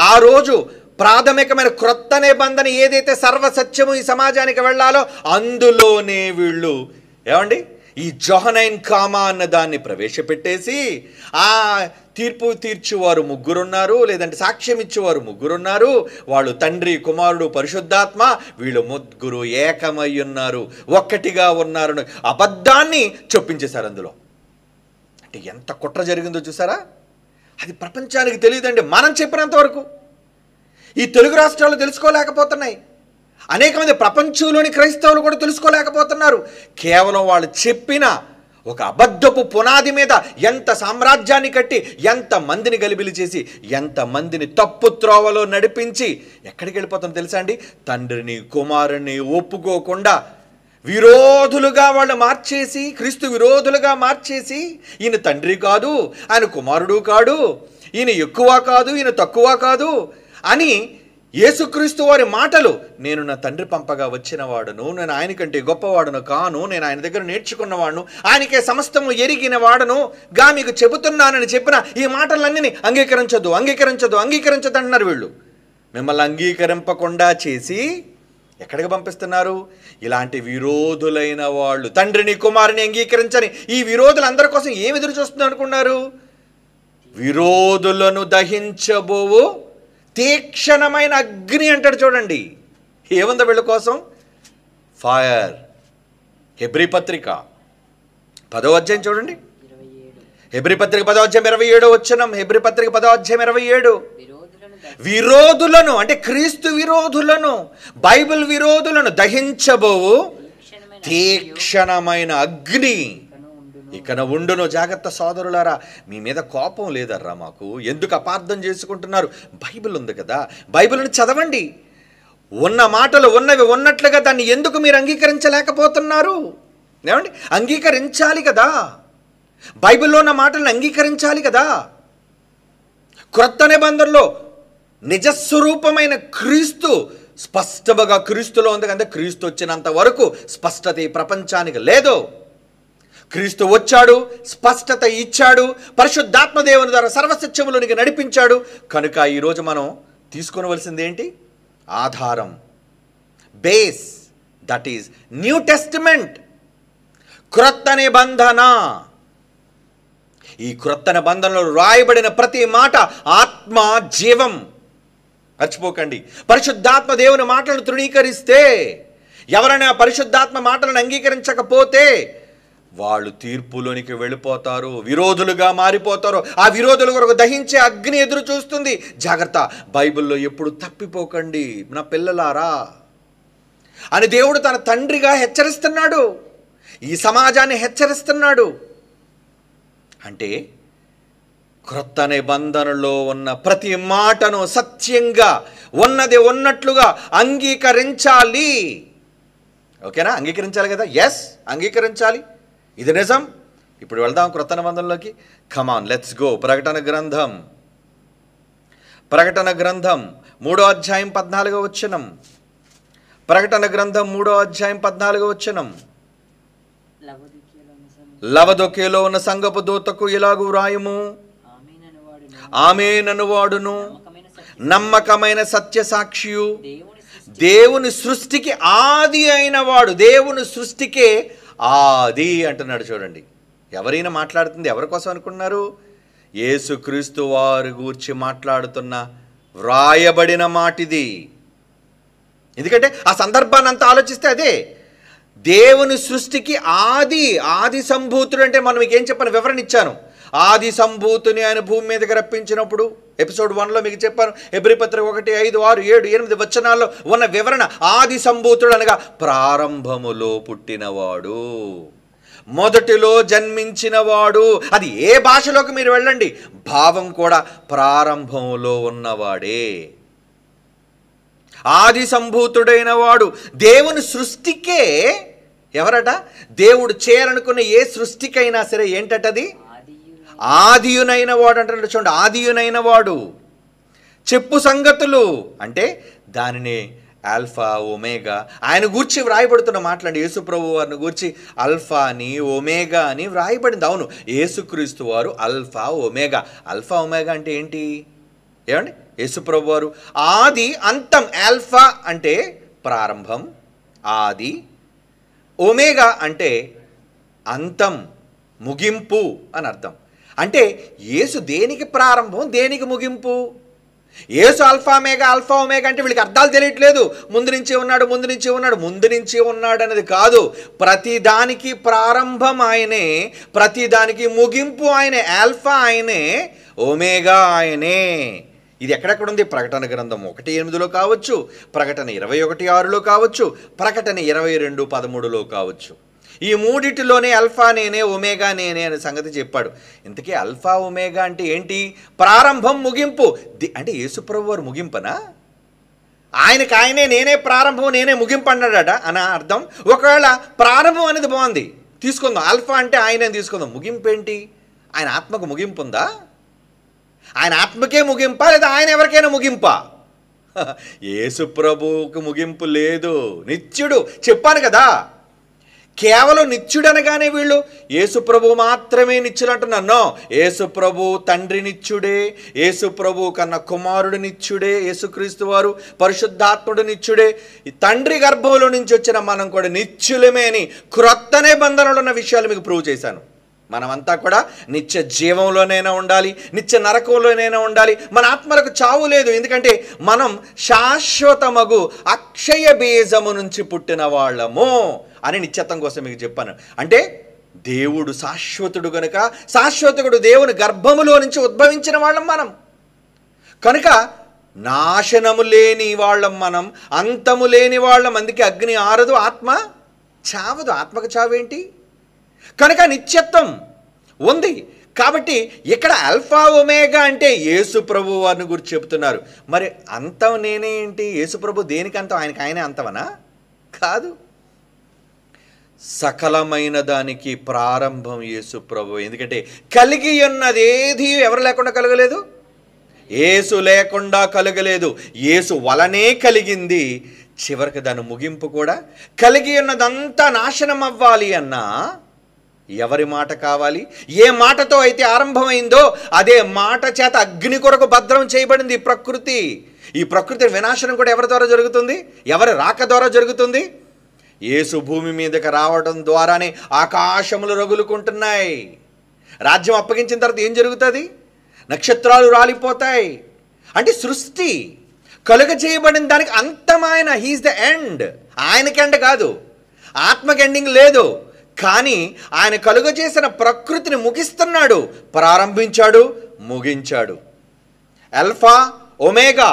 ఆ రోజు ప్రాథమికమైన క్రొత్త నిబంధన ఏదైతే సర్వసత్యము ఈ సమాజానికి వెళ్ళాలో అందులోనే వీళ్ళు ఈ జోహనైన్ కామా అన్న దాన్ని ప్రవేశపెట్టేసి ఆ తీర్పు తీర్చువారు ముగ్గురున్నారు, లేదంటే సాక్ష్యం ఇచ్చేవారు ముగ్గురున్నారు. వాళ్ళు తండ్రి, కుమారుడు, పరిశుద్ధాత్మ, వీళ్ళు ముగ్గురు ఏకమై ఉన్నారు, ఒక్కటిగా ఉన్నారు. అబద్ధాన్ని చొప్పించేశారు అందులో. అంటే ఎంత కుట్ర జరిగిందో చూసారా? అది ప్రపంచానికి తెలియదండి. మనం చెప్పినంత వరకు ఈ తెలుగు రాష్ట్రాలు తెలుసుకోలేకపోతున్నాయి. అనేక మంది ప్రపంచంలోని క్రైస్తవులు కూడా తెలుసుకోలేకపోతున్నారు. కేవలం వాళ్ళు చెప్పిన ఒక అబద్ధపు పునాది మీద ఎంత సామ్రాజ్యాన్ని కట్టి, ఎంత మందిని గలిబిలి చేసి, ఎంత మందిని తప్పు త్రోవలో నడిపించి ఎక్కడికి వెళ్ళిపోతాం తెలుసా అండి? తండ్రిని, కుమారుని ఒప్పుకోకుండా విరోధులుగా వాళ్ళు మార్చేసి, క్రీస్తు విరోధులుగా మార్చేసి, ఈయన తండ్రి కాదు, ఆయన కుమారుడు కాదు, ఈయన ఎక్కువ కాదు, ఈయన తక్కువ కాదు అని యేసుక్రీస్తు వారి మాటలు, నేను నా తండ్రి పంపగా వచ్చిన వాడును, నేను ఆయన కంటే గొప్పవాడును కాను, నేను ఆయన దగ్గర నేర్చుకున్నవాడును, ఆయనకే సమస్తము ఎరిగిన వాడును గా మీకు చెబుతున్నానని చెప్పిన ఈ మాటలన్నీ అంగీకరించదు అంటున్నారు వీళ్ళు. మిమ్మల్ని అంగీకరింపకుండా చేసి ఎక్కడికి పంపిస్తున్నారు? ఇలాంటి విరోధులైన వాళ్ళు, తండ్రిని కుమారుని అంగీకరించని ఈ విరోధులందరి కోసం ఏమి ఎదురు చూస్తున్నారు అనుకున్నారు? విరోధులను దహించబోవు తీక్షణమైన అగ్ని అంటాడు చూడండి. ఏముందో వీళ్ళ కోసం? ఫైర్. హెబ్రీ పత్రిక 10వ అధ్యాయం చూడండి. హెబ్రీ పత్రిక 10వ అధ్యాయం 27వ వచనం. హెబ్రీ పత్రిక 10వ అధ్యాయం 27. విరోధులను అంటే క్రీస్తు విరోధులను, బైబిల్ విరోధులను దహించబోవు తీక్షణమైన అగ్ని ఇకన ఉండును. జాగ్రత్త సోదరులారా, మీ మీద కోపం లేదర్రా మాకు, ఎందుకు అపార్థం చేసుకుంటున్నారు? బైబిల్ ఉంది కదా, బైబిల్ని చదవండి. ఉన్న మాటలు ఉన్నవి ఉన్నట్లుగా దాన్ని ఎందుకు మీరు అంగీకరించలేకపోతున్నారు? ఏమండి, అంగీకరించాలి కదా, బైబిల్లో ఉన్న మాటలను అంగీకరించాలి కదా. క్రొత్త నిబంధనలో నిజస్వరూపమైన క్రీస్తు స్పష్టంగా క్రీస్తులో ఉంది కదా. క్రీస్తు వచ్చినంత వరకు స్పష్టత ఈ ప్రపంచానికి లేదు. క్రీస్తు వచ్చాడు, స్పష్టత ఇచ్చాడు, పరిశుద్ధాత్మ దేవుని ద్వారా సర్వసత్యములోనికి నడిపించాడు. కనుక ఈరోజు మనం తీసుకొనవలసింది ఏంటి? ఆధారం, base, that is new testament, క్రొత్త నిబంధన. ఈ క్రొత్త నిబంధనలో రాయబడిన ప్రతి మాట ఆత్మ, జీవం. మర్చిపోకండి, పరిశుద్ధాత్మ దేవుని మాటలను తృణీకరిస్తే, ఎవరైనా పరిశుద్ధాత్మ మాటలను అంగీకరించకపోతే వాళ్ళు తీర్పులోనికి వెళ్ళిపోతారు, విరోధులుగా మారిపోతారు. ఆ విరోధుల కొరకు దహించే అగ్ని ఎదురు చూస్తుంది. జాగ్రత్త, బైబిల్లో ఎప్పుడు తప్పిపోకండి నా పిల్లలారా అని దేవుడు తన తండ్రిగా హెచ్చరిస్తున్నాడు, ఈ సమాజాన్ని హెచ్చరిస్తున్నాడు. అంటే క్రొత్త నిబంధనలో ఉన్న ప్రతి మాటను సత్యంగా ఉన్నది ఉన్నట్లుగా అంగీకరించాలి. ఓకేనా? అంగీకరించాలి కదా? ఎస్, అంగీకరించాలి. ఇది నిజం. ఇప్పుడు వెళ్దాం క్రొత్త నిబంధనలోకి. కమాన్, లెట్స్ గో. ప్రకటన గ్రంథం 3వ అధ్యాయం 14వ వచనం. ప్రకటన గ్రంథం 3వ అధ్యాయం 14వ వచనం. లవదొకేలో ఉన్న సంఘపు దూతకు ఇలాగు వ్రాయుము, ఆమేనను వాడును నమ్మకమైన సత్య సాక్షియు, దేవుని సృష్టికి ఆది అయిన వాడు. దేవుని సృష్టికే ఆది అంటున్నాడు చూడండి. ఎవరైనా మాట్లాడుతుంది ఎవరి కోసం అనుకున్నారు? యేసుక్రీస్తు వారి గూర్చి మాట్లాడుతున్న వ్రాయబడిన మాటిది. ఎందుకంటే ఆ సందర్భాన్ని అంతా ఆలోచిస్తే అదే. దేవుని సృష్టికి ఆది సంభూతుడు అంటే మనం మీకు ఏం చెప్పాను, వివరణ ఇచ్చాను. ఆది సంభూతిని ఆయన భూమి మీదకి రప్పించినప్పుడు ఎపిసోడ్ 1లో మీకు చెప్పాను. హెబ్రీ పత్రిక 1, 5, 6, 7, 8 వచనాల్లో ఉన్న వివరణ. ఆది సంభూతుడు అనగా ప్రారంభములో పుట్టినవాడు, మొదటిలో జన్మించినవాడు. అది ఏ భాషలోకి మీరు వెళ్ళండి, భావం కూడా ప్రారంభంలో ఉన్నవాడే. ఆది సంభూతుడైన వాడు దేవుని సృష్టికే ఎవరట? దేవుడు చేయాలనుకున్న ఏ సృష్టికైనా సరే ఏంటటది? ఆదియునైన వాడు అంటాడు. చూడండి, ఆదియునైన వాడు. చెప్పు సంగతులు అంటే దానిని ఆల్ఫా ఒమేగా ఆయన గూర్చి వ్రాయబడుతున్న మాట్లాడి. యేసుప్రభు వారిని గూర్చి అల్ఫా అని ఒమేగా అని వ్రాయబడింది. అవును, యేసుక్రీస్తు వారు అల్ఫా ఒమేగా. అల్ఫా ఒమేగా అంటే ఏంటి ఏమండి? యేసుప్రభు వారు ఆది అంతం. ఆల్ఫా అంటే ప్రారంభం, ఆది. ఒమేగా అంటే అంతం, ముగింపు అని అర్థం. అంటే యేసు దేనికి ప్రారంభం, దేనికి ముగింపు? యేసు అల్ఫా ఒమేగా, అల్ఫా ఒమేగా అంటే వీళ్ళకి అర్థాలు తెలియట్లేదు. ముందు నుంచి ఉన్నాడు, ముందు నుంచి ఉన్నాడు, ముందు నుంచి ఉన్నాడు అనేది కాదు. ప్రతిదానికి ప్రారంభం ఆయనే, ప్రతిదానికి ముగింపు ఆయనే. ఆల్ఫా ఆయనే, ఒమేగా ఆయనే. ఇది ఎక్కడెక్కడ ఉంది? ప్రకటన గ్రంథం 1:8లో కావచ్చు, ప్రకటన 21:6లో కావచ్చు, ప్రకటన 22:13లో కావచ్చు. ఈ మూడిటిలోనే అల్ఫా నేనే, ఒమేగా నేనే అనే సంగతి చెప్పాడు. ఇంతకీ అల్ఫా ఒమేగా అంటే ఏంటి? ప్రారంభం, ముగింపు. అంటే యేసుప్రభు వారు ముగింపనా? ఆయనకి ఆయనే నేనే ప్రారంభం, నేనే ముగింపు అన్నాడట అని అర్థం. ఒకవేళ ప్రారంభం అనేది బాగుంది, తీసుకుందాం. అల్ఫా అంటే ఆయనే తీసుకుందాం. ముగింపు ఏంటి? ఆయన ఆత్మకు ముగింపు ఉందా? ఆయన ఆత్మకే ముగింపా, లేదా ఆయన ఎవరికైనా ముగింపా? యేసుప్రభువుకు ముగింపు లేదు, నిత్యుడు. చెప్పాను కదా, కేవలం నిత్యుడు అనగానే వీళ్ళు యేసుప్రభు మాత్రమే నిత్యుడు అంటున్నాను. యేసుప్రభు తండ్రి నిత్యుడే, యేసుప్రభు కన్నా కుమారుడు నిత్యుడే, యేసుక్రీస్తు వారు పరిశుద్ధాత్ముడు నిత్యుడే. ఈ తండ్రి గర్భంలో నుంచి వచ్చిన మనం కూడా నిత్యులమే అని క్రొత్త నిబంధనలో ఉన్న విషయాలు మీకు ప్రూవ్ చేశాను. మనమంతా కూడా నిత్య జీవంలోనైనా ఉండాలి, నిత్య నరకంలోనైనా ఉండాలి. మన ఆత్మలకు చావు లేదు, ఎందుకంటే మనం శాశ్వతమగు అక్షయ బీజము నుంచి పుట్టిన వాళ్ళము అని నిత్యత్వం కోసం మీకు చెప్పాను. అంటే దేవుడు శాశ్వతుడు గనుక, శాశ్వతుడు దేవుని గర్భములో నుంచి ఉద్భవించిన వాళ్ళం మనం కనుక నాశనము లేని వాళ్ళం మనం, అంతము లేని వాళ్ళం. అందుకే అగ్ని ఆరదు, ఆత్మ చావదు. ఆత్మకు చావేంటి? కనుక నిత్యత్వం ఉంది. కాబట్టి ఇక్కడ అల్ఫా ఒమేగా అంటే యేసు ప్రభు వారిని గురించి చెబుతున్నారు. మరి అంతం నేనే ఏంటి? యేసు ప్రభు దేనికి అంతం? ఆయనకి అంతమనా? కాదు. సకలమైన దానికి ప్రారంభం యేసు ప్రభు. ఎందుకంటే కలిగి ఉన్నది ఏది ఎవరు లేకుండా కలగలేదు, యేసు లేకుండా కలగలేదు. యేసు వలనే కలిగింది, చివరికి దాని ముగింపు కూడా. కలిగి ఉన్నదంతా నాశనం అవ్వాలి అన్నా ఎవరి మాట కావాలి? ఏ మాటతో అయితే ఆరంభమైందో అదే మాట చేత అగ్ని కొరకు భద్రం చేయబడింది ఈ ప్రకృతి. ఈ ప్రకృతి వినాశనం కూడా ఎవరి ద్వారా జరుగుతుంది? ఎవరి రాక ద్వారా జరుగుతుంది? యేసు భూమి మీదకి రావడం ద్వారానే ఆకాశములు రగులుకుంటున్నాయి. రాజ్యం అప్పగించిన తర్వాత ఏం జరుగుతుంది? నక్షత్రాలు రాలిపోతాయి. అంటే సృష్టి కలుగ చేయబడిన దానికి అంతమైన, హీఈస్ ద ఎండ్. ఆయనకి ఎండ్ కాదు, ఆత్మకి ఎండింగ్ లేదు. కానీ ఆయన కలుగ చేసిన ప్రకృతిని ముగిస్తున్నాడు, ప్రారంభించాడు, ముగించాడు. Alpha omega.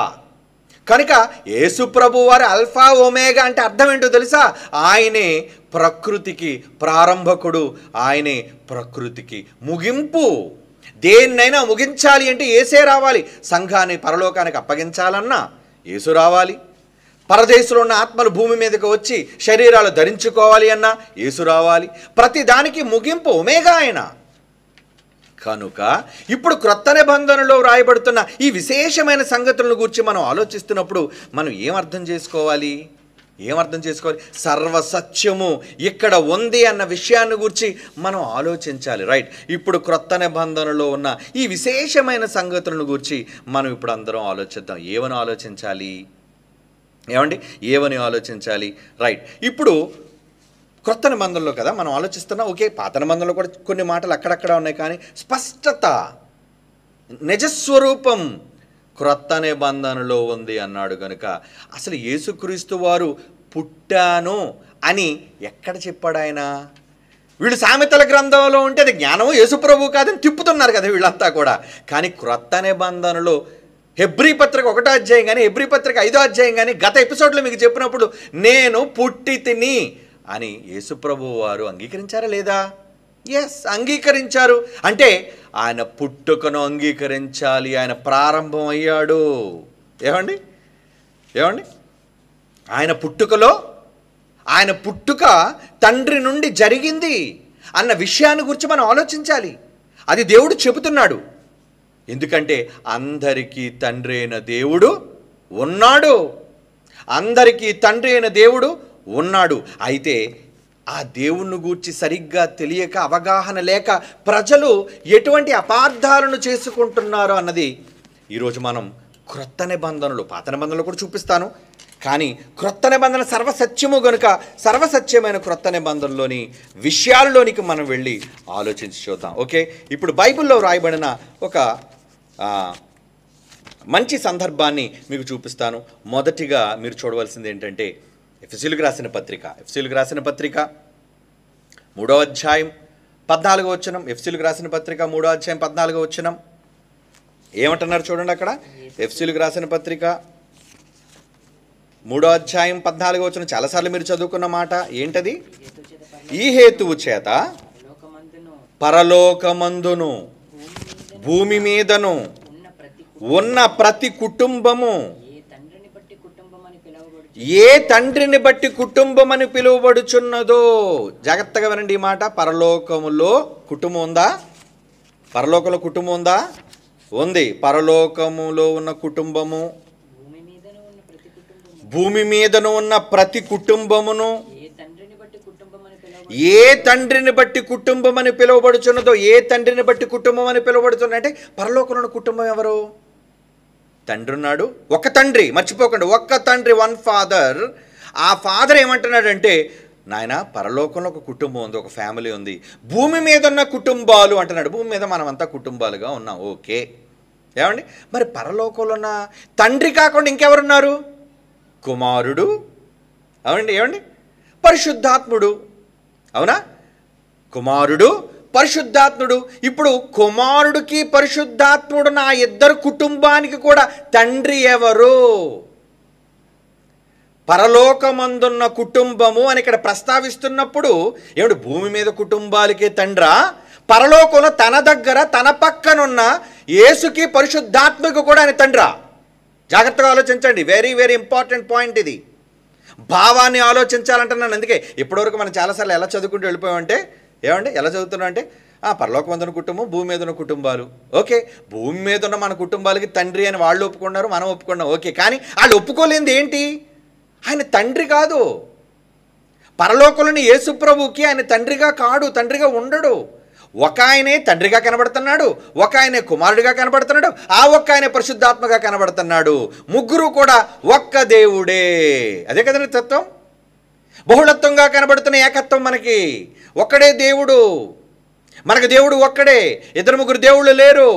కనుక యేసు ప్రభు వారి అల్ఫా ఒమేగా అంటే అర్థం ఏంటో తెలుసా? ఆయనే ప్రకృతికి ప్రారంభకుడు, ఆయనే ప్రకృతికి ముగింపు. దేన్నైనా ముగించాలి అంటే యేసే రావాలి. సంఘాన్ని పరలోకానికి అప్పగించాలన్నా యేసు రావాలి. పరదేశంలో ఉన్న ఆత్మలు భూమి మీదకి వచ్చి శరీరాలు ధరించుకోవాలి అన్నా యేసు రావాలి. ప్రతి దానికి ముగింపు ఒమేగా ఆయన. కనుక ఇప్పుడు క్రొత్త నిబంధనలో వ్రాయబడుతున్న ఈ విశేషమైన సంగతులను గురించి మనం ఆలోచిస్తున్నప్పుడు మనం ఏమర్థం చేసుకోవాలి? సర్వసత్యము ఇక్కడ ఉంది అన్న విషయాన్ని గురించి మనం ఆలోచించాలి. రైట్. ఇప్పుడు క్రొత్త నిబంధనలో ఉన్న ఈ విశేషమైన సంగతులను గురించి మనం ఇప్పుడు అందరం ఆలోచిద్దాం. ఏమని ఆలోచించాలి? రైట్. ఇప్పుడు క్రొత్త నిబంధనలో కదా మనం ఆలోచిస్తున్నాం. ఓకే, పాత నిబంధనలో కూడా కొన్ని మాటలు అక్కడక్కడ ఉన్నాయి, కానీ స్పష్టత, నిజస్వరూపం క్రొత్త నిబంధనలో ఉంది అన్నాడు. కనుక అసలు యేసుక్రీస్తు వారు పుట్టాను అని ఎక్కడ చెప్పాడు ఆయన? వీళ్ళు సామెతల గ్రంథంలో ఉంటే అది జ్ఞానము యేసుప్రభు కాదని తిప్పుతున్నారు కదా వీళ్ళంతా కూడా. కానీ క్రొత్త నిబంధనలో హెబ్రీ పత్రిక 1వ అధ్యాయం కానీ హెబ్రీ పత్రిక 5వ అధ్యాయం కానీ గత ఎపిసోడ్లో మీకు చెప్పినప్పుడు నేను పుట్టి తిని అని యేసుప్రభు వారు అంగీకరించారా లేదా? ఎస్, అంగీకరించారు. అంటే ఆయన పుట్టుకను అంగీకరించాలి. ఆయన ప్రారంభం అయ్యాడు. ఏమండి ఆయన పుట్టుక తండ్రి నుండి జరిగింది అన్న విషయాన్ని గురించి మనం ఆలోచించాలి. అది దేవుడు చెబుతున్నాడు. ఎందుకంటే అందరికీ తండ్రి అయిన దేవుడు ఉన్నాడు. అందరికీ తండ్రి అయిన దేవుడు ఉన్నాడు. అయితే ఆ దేవుణ్ణి గూర్చి సరిగ్గా తెలియక, అవగాహన లేక ప్రజలు ఎటువంటి అపార్థాలను చేసుకుంటున్నారు అన్నది ఈరోజు మనం క్రొత్త నిబంధనలు, పాత నిబంధనలు కూడా చూపిస్తాను. కానీ క్రొత్త నిబంధన సర్వసత్యము గనుక సర్వసత్యమైన క్రొత్త నిబంధనలోని విషయాల్లోనికి మనం వెళ్ళి ఆలోచించి చూద్దాం. ఓకే, ఇప్పుడు బైబిల్లో వ్రాయబడిన ఒక మంచి సందర్భాన్ని మీకు చూపిస్తాను. మొదటిగా మీరు చూడవలసింది ఏంటంటే ఎఫెసీయులకు రాసిన పత్రిక 3వ అధ్యాయం 14వ వచనం. ఎఫెసీయులకు రాసిన పత్రిక 3వ అధ్యాయం 14వ వచనం ఏమంటున్నారు చూడండి. అక్కడ ఎఫెసీయులకు రాసిన పత్రిక 3వ అధ్యాయం 14వ వచనం చాలాసార్లు మీరు చదువుకున్న మాట ఏంటది? ఈ హేతువు చేత పరలోకమందును భూమి మీదను ఉన్న ప్రతి కుటుంబము ఏ తండ్రిని బట్టి కుటుంబం అని పిలువబడుచున్నదో. జాగ్రత్తగా వినండి ఈ మాట. పరలోకములో కుటుంబం ఉందా? పరలోకంలో కుటుంబం ఉందా? ఉంది. పరలోకములో ఉన్న కుటుంబము, భూమి మీదను ఉన్న ప్రతి కుటుంబమును ఏ తండ్రిని బట్టి కుటుంబం అని పిలువబడుచున్నదో. ఏ తండ్రిని బట్టి కుటుంబం అని పిలువబడుతున్నా అంటే పరలోకంలో ఉన్న కుటుంబం ఎవరు? తండ్రి ఉన్నాడు, ఒక తండ్రి, మర్చిపోకండి, ఒక్క తండ్రి, వన్ ఫాదర్. ఆ ఫాదర్ ఏమంటున్నాడంటే, నాయన పరలోకంలో ఒక కుటుంబం ఉంది, ఒక ఫ్యామిలీ ఉంది. భూమి మీద ఉన్న కుటుంబాలు అంటున్నాడు. భూమి మీద మనమంతా కుటుంబాలుగా ఉన్నాం. ఓకే, ఏమండి? మరి పరలోకంలో ఉన్న తండ్రి కాకుండా ఇంకెవరున్నారు? కుమారుడు, అవునండి, ఏమండి? పరిశుద్ధాత్ముడు, అవునా? కుమారుడు, పరిశుద్ధాత్ముడు. ఇప్పుడు కుమారుడికి పరిశుద్ధాత్ముడు నా ఇద్దరు కుటుంబానికి కూడా తండ్రి ఎవరు? పరలోకమందున్న కుటుంబము అని ఇక్కడ ప్రస్తావిస్తున్నప్పుడు ఏమిటి? భూమి మీద కుటుంబాలకే తండ్రా? పరలోకంలో తన దగ్గర తన పక్కనున్న యేసుకి పరిశుద్ధాత్మకు కూడా ఆయన తండ్రా? జాగ్రత్తగా ఆలోచించండి. వెరీ వెరీ ఇంపార్టెంట్ పాయింట్ ఇది. భావాన్ని ఆలోచించాలంటున్నాను. అందుకే ఇప్పటివరకు మనం చాలాసార్లు ఎలా చదువుకుంటూ వెళ్ళిపోయామంటే, ఏమండి ఎలా చదువుతున్నాం అంటే పరలోకం మీద ఉన్న కుటుంబం, భూమి మీద ఉన్న కుటుంబాలు. ఓకే, భూమి మీద ఉన్న మన కుటుంబాలకి తండ్రి అని వాళ్ళు ఒప్పుకున్నారు, మనం ఒప్పుకున్నాం. ఓకే, కానీ వాళ్ళు ఒప్పుకోలేనిది ఏంటి? ఆయన తండ్రి కాదు. పరలోకంలోని యేసుప్రభుకి ఆయన తండ్రిగా కాడు, తండ్రిగా ఉండడు. ఒక ఆయనే తండ్రిగా కనబడుతున్నాడు, ఒక ఆయనే కుమారుడిగా కనబడుతున్నాడు, ఆ ఒక్క ఆయనే పరిశుద్ధాత్మగా కనబడుతున్నాడు. ముగ్గురు కూడా ఒక్క దేవుడే. అదే కదండి తత్వం. బహుళత్వంగా కనబడుతున్న ఏకత్వం మనకి. ఒక్కడే దేవుడు, మనకు దేవుడు ఒక్కడే, ఇద్దరు ముగ్గురు దేవుళ్ళు లేరు.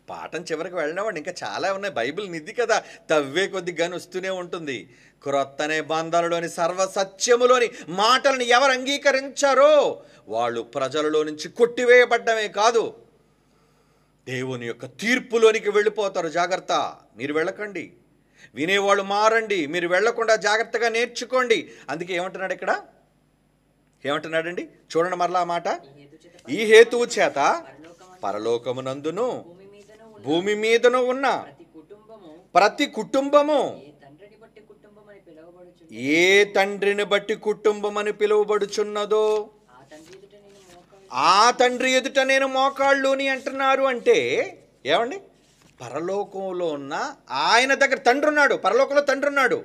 పాఠం చివరికి వెళ్ళినవాడు ఇంకా చాలా ఉన్నాయి. బైబిల్ నిధి కదా, తవ్వే కొద్దిగానే వస్తూనే ఉంటుంది. క్రొత్త నిబంధనలోని సర్వసత్యములోని మాటలను ఎవరు అంగీకరించారో వాళ్ళు ప్రజలలో నుంచి కొట్టివేయబడ్డమే కాదు, దేవుని యొక్క తీర్పులోనికి వెళ్ళిపోతారు. జాగ్రత్త, మీరు వెళ్ళకండి. వినేవాళ్ళు మారండి, మీరు వెళ్లకుండా జాగ్రత్తగా నేర్చుకోండి. అందుకే ఏమంటున్నాడు ఇక్కడ? ఏమంటున్నాడండి? చూడండి మరలా ఆ మాట. ఈ హేతువు చేత పరలోకమునందును భూమి మీదను ఉన్న ప్రతి కుటుంబము ఏ తండ్రిని బట్టి కుటుంబం అని పిలువబడుచున్నదో ఆ తండ్రి ఎదుట నేను మోకాళ్ళుని అంటున్నారు. అంటే ఏమండి? పరలోకంలో ఉన్న ఆయన దగ్గర తండ్రి ఉన్నాడు, పరలోకంలో తండ్రి ఉన్నాడు.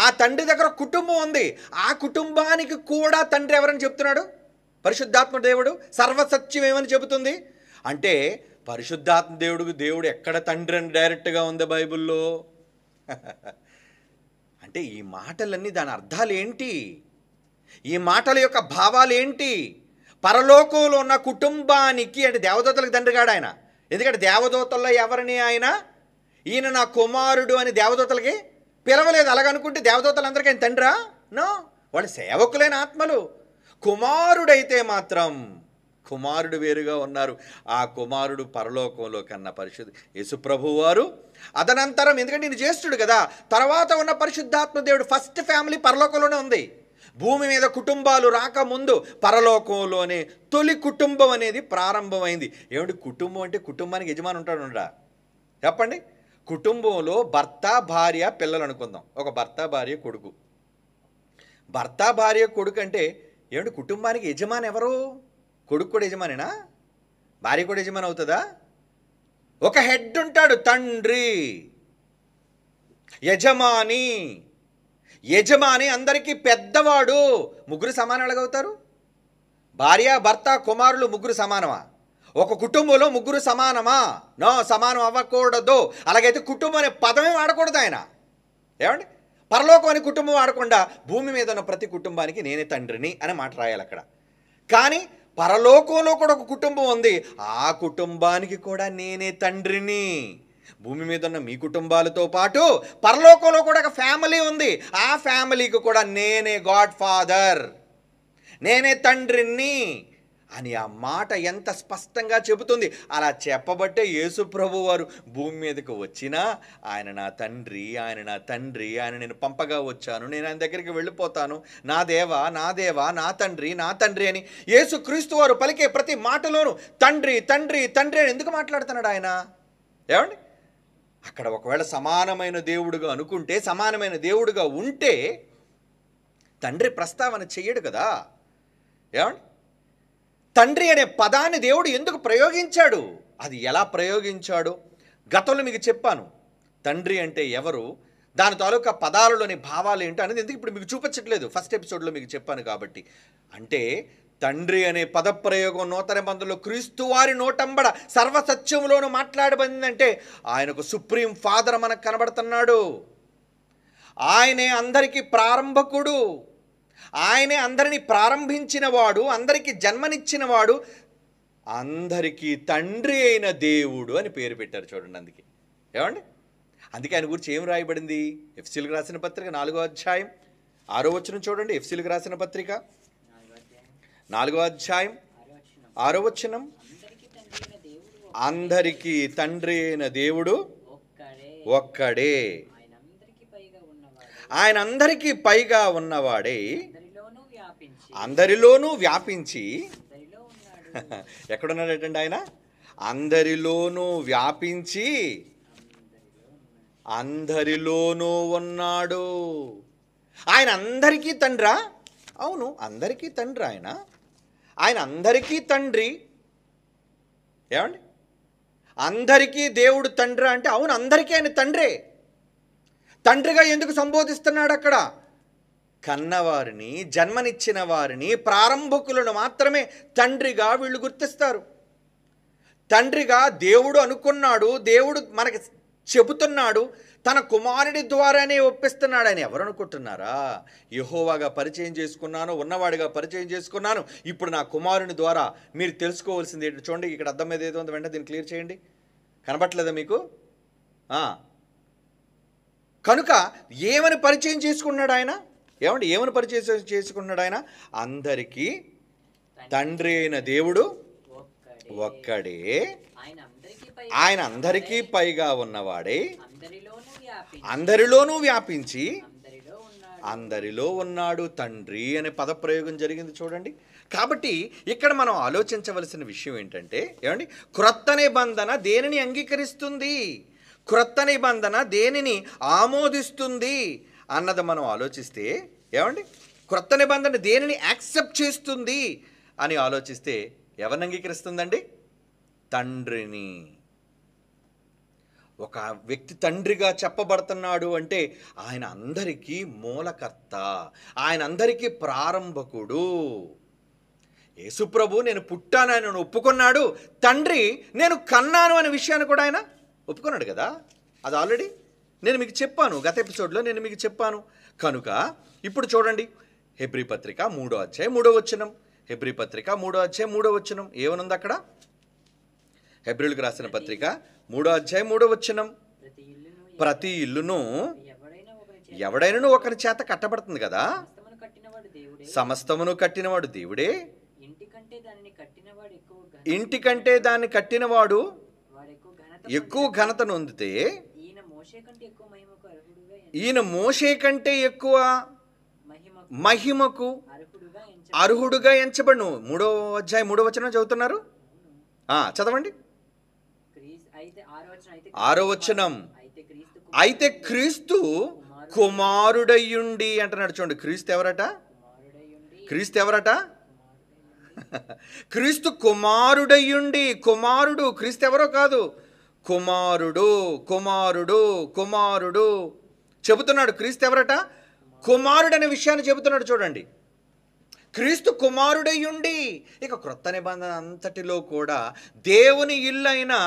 ఆ తండ్రి దగ్గర కుటుంబం ఉంది. ఆ కుటుంబానికి కూడా తండ్రి ఎవరని చెప్తున్నాడు? పరిశుద్ధాత్మ దేవుడు. సర్వసత్యం ఏమని చెబుతుంది అంటే పరిశుద్ధాత్మ దేవుడు ఎక్కడ తండ్రి అని డైరెక్ట్గా ఉంది బైబిల్లో. అంటే ఈ మాటలన్నీ దాని అర్థాలు ఏంటి? ఈ మాటల యొక్క భావాలు ఏంటి? పరలోకంలో ఉన్న కుటుంబానికి అంటే దేవదూతలకు తండ్రి కాడు ఆయన. ఎందుకంటే దేవదూతల్లో ఎవరిని ఆయన ఈయన నా కుమారుడు అని దేవదూతలకి పిలవలేదు. అలాగనుకుంటే దేవదూతలందరికీ ఆయన తండ్రా? నో, వాళ్ళు సేవకులైన ఆత్మలు. కుమారుడైతే మాత్రం కుమారుడు వేరుగా ఉన్నారు. ఆ కుమారుడు పరలోకంలో కన్నా పరిశుద్ధ యేసుప్రభు వారు. అదనంతరం, ఎందుకంటే ఈయన జ్యేష్ఠుడు కదా, తర్వాత ఉన్న పరిశుద్ధాత్మ దేవుడు. ఫస్ట్ ఫ్యామిలీ పరలోకంలోనే ఉంది. భూమి మీద కుటుంబాలు రాకముందు పరలోకంలోనే తొలి కుటుంబం అనేది ప్రారంభమైంది. ఏమిటి కుటుంబం అంటే? కుటుంబానికి యజమాని ఉంటాడురా చెప్పండి. కుటుంబంలో భర్త, భార్య, పిల్లలు అనుకుందాం. ఒక భర్త, భార్య, కొడుకు. భర్త, భార్య, కొడుకు అంటే ఏమిటి? కుటుంబానికి యజమాని ఎవరు? కొడుకు కూడా యజమానేనా? భార్య కూడా యజమాని అవుతుందా? ఒక హెడ్ ఉంటాడు, తండ్రి, యజమాని. యజమాని అందరికీ పెద్దవాడు. ముగ్గురు సమానం ఎలాగవుతారు? భార్య, భర్త, కుమారులు ముగ్గురు సమానమా? ఒక కుటుంబంలో ముగ్గురు సమానమా? నో, సమానం అవ్వకూడదు. అలాగైతే కుటుంబం అనే పదమే వాడకూడదు ఆయన. ఏమండి? పరలోకం అని కుటుంబం వాడకుండా భూమి మీద ఉన్న ప్రతి కుటుంబానికి నేనే తండ్రిని అనే మాట రాయాలి అక్కడ. కానీ పరలోకంలో కూడా ఒక కుటుంబం ఉంది. ఆ కుటుంబానికి కూడా నేనే తండ్రిని. భూమి మీద ఉన్న మీ కుటుంబాలతో పాటు పరలోకంలో కూడా ఒక ఫ్యామిలీ ఉంది. ఆ ఫ్యామిలీకి కూడా నేనే గాడ్ ఫాదర్, నేనే తండ్రిని అని ఆ మాట ఎంత స్పష్టంగా చెబుతుంది. అలా చెప్పబట్టే యేసు ప్రభు వారు భూమి మీదకు వచ్చినా ఆయన నా తండ్రి, ఆయన నా తండ్రి, ఆయన నేను పంపగా వచ్చాను, నేను ఆయన దగ్గరికి వెళ్ళిపోతాను, నా దేవా, నా దేవా, నా తండ్రి, నా తండ్రి అని యేసు క్రీస్తు వారు పలికే ప్రతి మాటలోనూ తండ్రి, తండ్రి, తండ్రి అని ఎందుకు మాట్లాడుతున్నాడు ఆయన? ఏమండి? అక్కడ ఒకవేళ సమానమైన దేవుడుగా అనుకుంటే, సమానమైన దేవుడుగా ఉంటే తండ్రి ప్రస్తావన చెయ్యడు కదా. ఏమండి? తండ్రి అనే పదాన్ని దేవుడు ఎందుకు ప్రయోగించాడు? అది ఎలా ప్రయోగించాడు గతంలో మీకు చెప్పాను. తండ్రి అంటే ఎవరు, దాని తాలూకా పదాలలోని భావాలు ఏంటో అనేది ఎందుకు ఇప్పుడు మీకు చూపించట్లేదు, ఫస్ట్ ఎపిసోడ్లో మీకు చెప్పాను కాబట్టి. అంటే తండ్రి అనే పదప్రయోగం నూతన నిబంధనలో క్రీస్తు వారి నోటంబడ సర్వసత్యంలోనూ మాట్లాడబడిందంటే ఆయనకు సుప్రీం ఫాదర్ మనకు కనబడుతున్నాడు. ఆయనే అందరికీ ప్రారంభకుడు, ఆయనే అందరినీ ప్రారంభించినవాడు, అందరికీ జన్మనిచ్చినవాడు, అందరికీ తండ్రి అయిన దేవుడు అని పేరు పెట్టారు. చూడండి అందుకే. ఏమండి? అందుకే ఆయన గురించి ఏం రాయబడింది? ఎఫ్ఎసీయులకు రాసిన పత్రిక 4వ అధ్యాయం 6వ వచనం చూడండి. ఎఫ్ఎసీయులకు రాసిన పత్రిక 4వ అధ్యాయం 6వ వచనం. అందరికీ తండ్రి అయిన దేవుడు ఒక్కడే, ఆయన అందరికీ పైగా ఉన్నవాడే, అందరిలోనూ వ్యాపించి. ఎక్కడున్నాడటండి ఆయన? అందరిలోనూ వ్యాపించి అందరిలోనూ ఉన్నాడు. ఆయన అందరికీ తండ్రా? అవును, అందరికీ తండ్రి ఆయన. ఆయన అందరికీ తండ్రి. ఏమండి? అందరికీ దేవుడు తండ్రి అంటే అవును, అందరికీ ఆయన తండ్రే. తండ్రిగా ఎందుకు సంబోధిస్తున్నాడు అక్కడ? కన్నవారిని, జన్మనిచ్చిన వారిని, ప్రారంభకులను మాత్రమే తండ్రిగా వీళ్ళు గుర్తిస్తారు. తండ్రిగా దేవుడు అనుకున్నాడు, దేవుడు మనకి చెబుతున్నాడు, తన కుమారుడి ద్వారానే ఒప్పిస్తున్నాడు. ఆయన ఎవరు అనుకుంటున్నారా? యెహోవాగా పరిచయం చేసుకున్నాను, ఉన్నవాడిగా పరిచయం చేసుకున్నాను, ఇప్పుడు నా కుమారుని ద్వారా మీరు తెలుసుకోవాల్సింది ఏంటి? చూడండి ఇక్కడ అర్థం మీద ఏదో ఉంది, వెంటనే దీన్ని క్లియర్ చేయండి. కనబట్లేదా మీకు? కనుక ఏమని పరిచయం చేసుకున్నాడు ఆయన? ఏమండి? ఏమని పరిచయం చేసుకున్నాడు ఆయన? అందరికీ తండ్రి అయిన దేవుడు ఒక్కడే, ఆయన అందరికీ పైగా ఉన్నవాడే, అందరిలోనూ వ్యాపించి అందరిలో ఉన్నాడు. తండ్రి అనే పదప్రయోగం జరిగింది చూడండి. కాబట్టి ఇక్కడ మనం ఆలోచించవలసిన విషయం ఏంటంటే, ఏమండి, క్రొత్త నిబంధన దేనిని అంగీకరిస్తుంది, క్రొత్త నిబంధన దేనిని ఆమోదిస్తుంది అన్నది మనం ఆలోచిస్తే, ఏమండి, క్రొత్త నిబంధన దేనిని యాక్సెప్ట్ చేస్తుంది అని ఆలోచిస్తే ఎవరిని అంగీకరిస్తుందండి? తండ్రిని. ఒక వ్యక్తి తండ్రిగా చెప్పబడుతున్నాడు అంటే ఆయన అందరికీ మూలకర్త, ఆయన అందరికీ ప్రారంభకుడు. యేసుప్రభు నేను పుట్టాను ఆయన ఒప్పుకున్నాడు, తండ్రి నేను కన్నాను అనే విషయాన్ని కూడా ఆయన ఒప్పుకున్నాడు కదా. అది ఆల్రెడీ నేను మీకు చెప్పాను, గత ఎపిసోడ్లో నేను మీకు చెప్పాను. కనుక ఇప్పుడు చూడండి, హెబ్రీ పత్రిక 3వ అధ్యాయం 3వ వచనం. హెబ్రీ పత్రిక 3వ అధ్యాయం 3వ వచనం ఏమనుంది అక్కడ? హెబ్రీలకు రాసిన పత్రిక 3వ అధ్యాయం 3వ వచనం. ప్రతి ఇల్లును ఎవడైనా ఒకరి చేత కట్టబడుతుంది కదా, కట్టినవాడు దేవుడే, సమస్తమును కట్టినవాడు దేవుడే, ఇంటికంటే దానిని కట్టినవాడు ఇంటికంటే దాన్ని కట్టినవాడు ఎక్కువ ఘనత నొందితే ఈయన మోషే కంటే ఎక్కువ మహిమకు అర్హుడుగా ఈయన మోషే కంటే ఎక్కువ మహిమకు అర్హుడుగా ఎంచబడును. 3వ అధ్యాయం 3వ వచనం చదువుతున్నారు, చదవండి. 6వ వచనం, అయితే క్రీస్తు కుమారుడయ్యుండి అంటున్నాడు. చూడండి, క్రీస్తు ఎవరట? క్రీస్తు ఎవరట? క్రీస్తు కుమారుడయ్యుండి. కుమారుడు క్రీస్తు ఎవరో కాదు, కుమారుడు కుమారుడు కుమారుడు చెబుతున్నాడు. క్రీస్తు ఎవరట? కుమారుడు అనే విషయాన్ని చెబుతున్నాడు. చూడండి, క్రీస్తు కుమారుడయ్యుండి. ఇక క్రొత్త నిబంధన అంతటిలో కూడా దేవుని ఇల్లు అయినా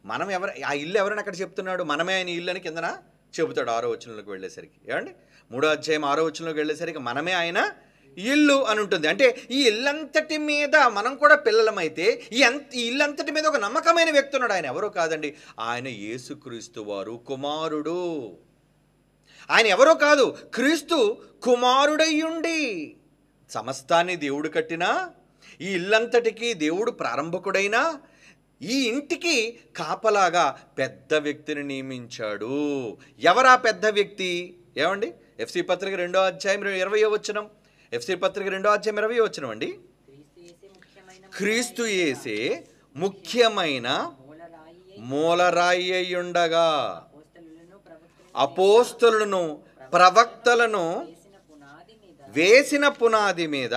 మనం ఆ ఇల్లు ఎవరైనా అక్కడ చెప్తున్నాడు, మనమే ఆయన ఇల్లు అని కిందన చెబుతాడు 6వ వచనంలోకి వెళ్ళేసరికి. ఏమండి, 3వ అధ్యాయం 6వ వచనంలోకి వెళ్ళేసరికి మనమే ఆయన ఇల్లు అని ఉంటుంది. అంటే ఈ ఇల్లంతటి మీద మనం కూడా పిల్లలమైతే ఈ ఇల్లంతటి మీద ఒక నమ్మకమైన వ్యక్తి ఉన్నాడు. ఆయన ఎవరో కాదండి, ఆయన యేసుక్రీస్తు వారు కుమారుడు. ఆయన ఎవరో కాదు, క్రీస్తు కుమారుడయ్యుండి. సమస్తాన్ని దేవుడు కట్టినా, ఈ ఇల్లంతటికి దేవుడు ప్రారంభకుడైనా, ఈ ఇంటికి కాపలాగా పెద్ద వ్యక్తిని నియమించాడు. ఎవరా పెద్ద వ్యక్తి? ఏమండి, ఎఫ్సీ పత్రిక 2వ అధ్యాయం 20వ వచనం, ఎఫ్సీ పత్రిక 2వ అధ్యాయం 20వ వచనం అండి. క్రీస్తు యేసే ముఖ్యమైన మూలరాయి అయి ఉండగా అపోస్తలులను ప్రవక్తలను వేసిన పునాది మీద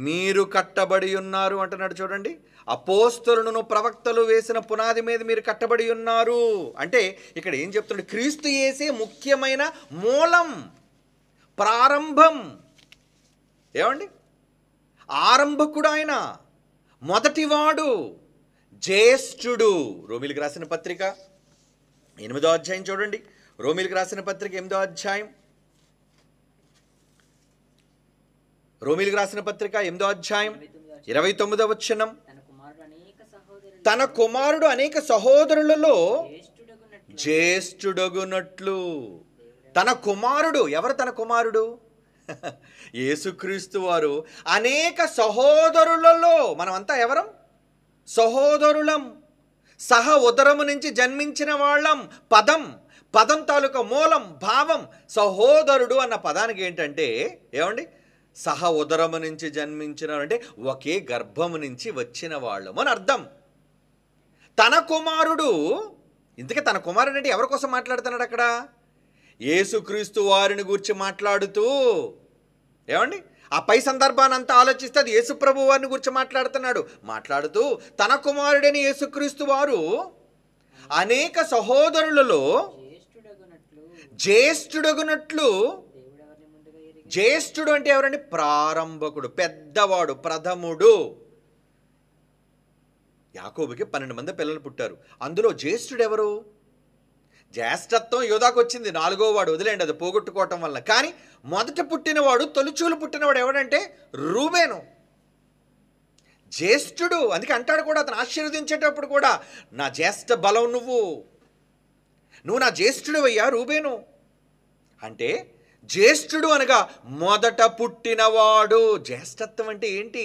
మీరు కట్టబడి ఉన్నారు అంటున్నాడు. చూడండి, అపోస్తలులను ప్రవక్తలు వేసిన పునాది మీద మీరు కట్టబడి ఉన్నారు అంటే ఇక్కడ ఏం చెప్తున్నాడు? క్రీస్తు యేసే ముఖ్యమైన మూలం, ప్రారంభం. ఏమండి, ఆరంభకుడు ఆయన, మొదటివాడు, జ్యేష్ఠుడు. రోమీలకు రాసిన పత్రిక 8వ అధ్యాయం చూడండి. రోమీలకు రాసిన పత్రిక 8వ అధ్యాయం, రోమీలకు రాసిన పత్రిక 8వ అధ్యాయం 29వ వచనం, తన కుమారుడు అనేక సహోదరులలో జ్యేష్ఠుడగునట్లు. తన కుమారుడు ఎవరు? తన కుమారుడు యేసుక్రీస్తు వారు అనేక సహోదరులలో, మనమంతా ఎవరం? సహోదరులం. సహ ఉదరము నుంచి జన్మించిన వాళ్ళం. పదం తాలూకా మూలం, భావం. సహోదరుడు అన్న పదానికి ఏంటంటే, ఏమండి, సహ ఉదరము నుంచి జన్మించిన అంటే ఒకే గర్భము నుంచి వచ్చిన వాళ్ళము అని అర్థం. తన కుమారుడు, ఇంతకీ తన కుమారుడు అంటే ఎవరి కోసం మాట్లాడుతున్నాడు అక్కడ? యేసుక్రీస్తు వారిని గురించి మాట్లాడుతూ, ఏమండి, ఆ పై సందర్భాన్ని అంతా ఆలోచిస్తే అది యేసుప్రభు వారిని గురించి మాట్లాడుతూ తన కుమారుడని యేసుక్రీస్తు వారు అనేక సహోదరులలో జ్యేష్ఠుడగునట్లు. జ్యేష్ఠుడు అంటే ఎవరండి? ప్రారంభకుడు, పెద్దవాడు, ప్రథముడు. యాకోబుకి 12 మంది పిల్లలు పుట్టారు. అందులో జ్యేష్ఠుడు ఎవరు? జ్యేష్ఠత్వం యోధాకు వచ్చింది, 4వ వాడు, వదిలేండి, అది పోగొట్టుకోవటం వల్ల. కానీ మొదట పుట్టినవాడు, తొలిచూలు పుట్టినవాడు ఎవడంటే రూబేను, జ్యేష్ఠుడు. అందుకే అంటాడు కూడా, అతను ఆశీర్వదించేటప్పుడు కూడా, నా జ్యేష్ఠ బలం నువ్వు నా జ్యేష్ఠుడు అయ్యా రూబేను. అంటే జ్యేష్ఠుడు అనగా మొదట పుట్టినవాడు. జ్యేష్ఠత్వం అంటే ఏంటి?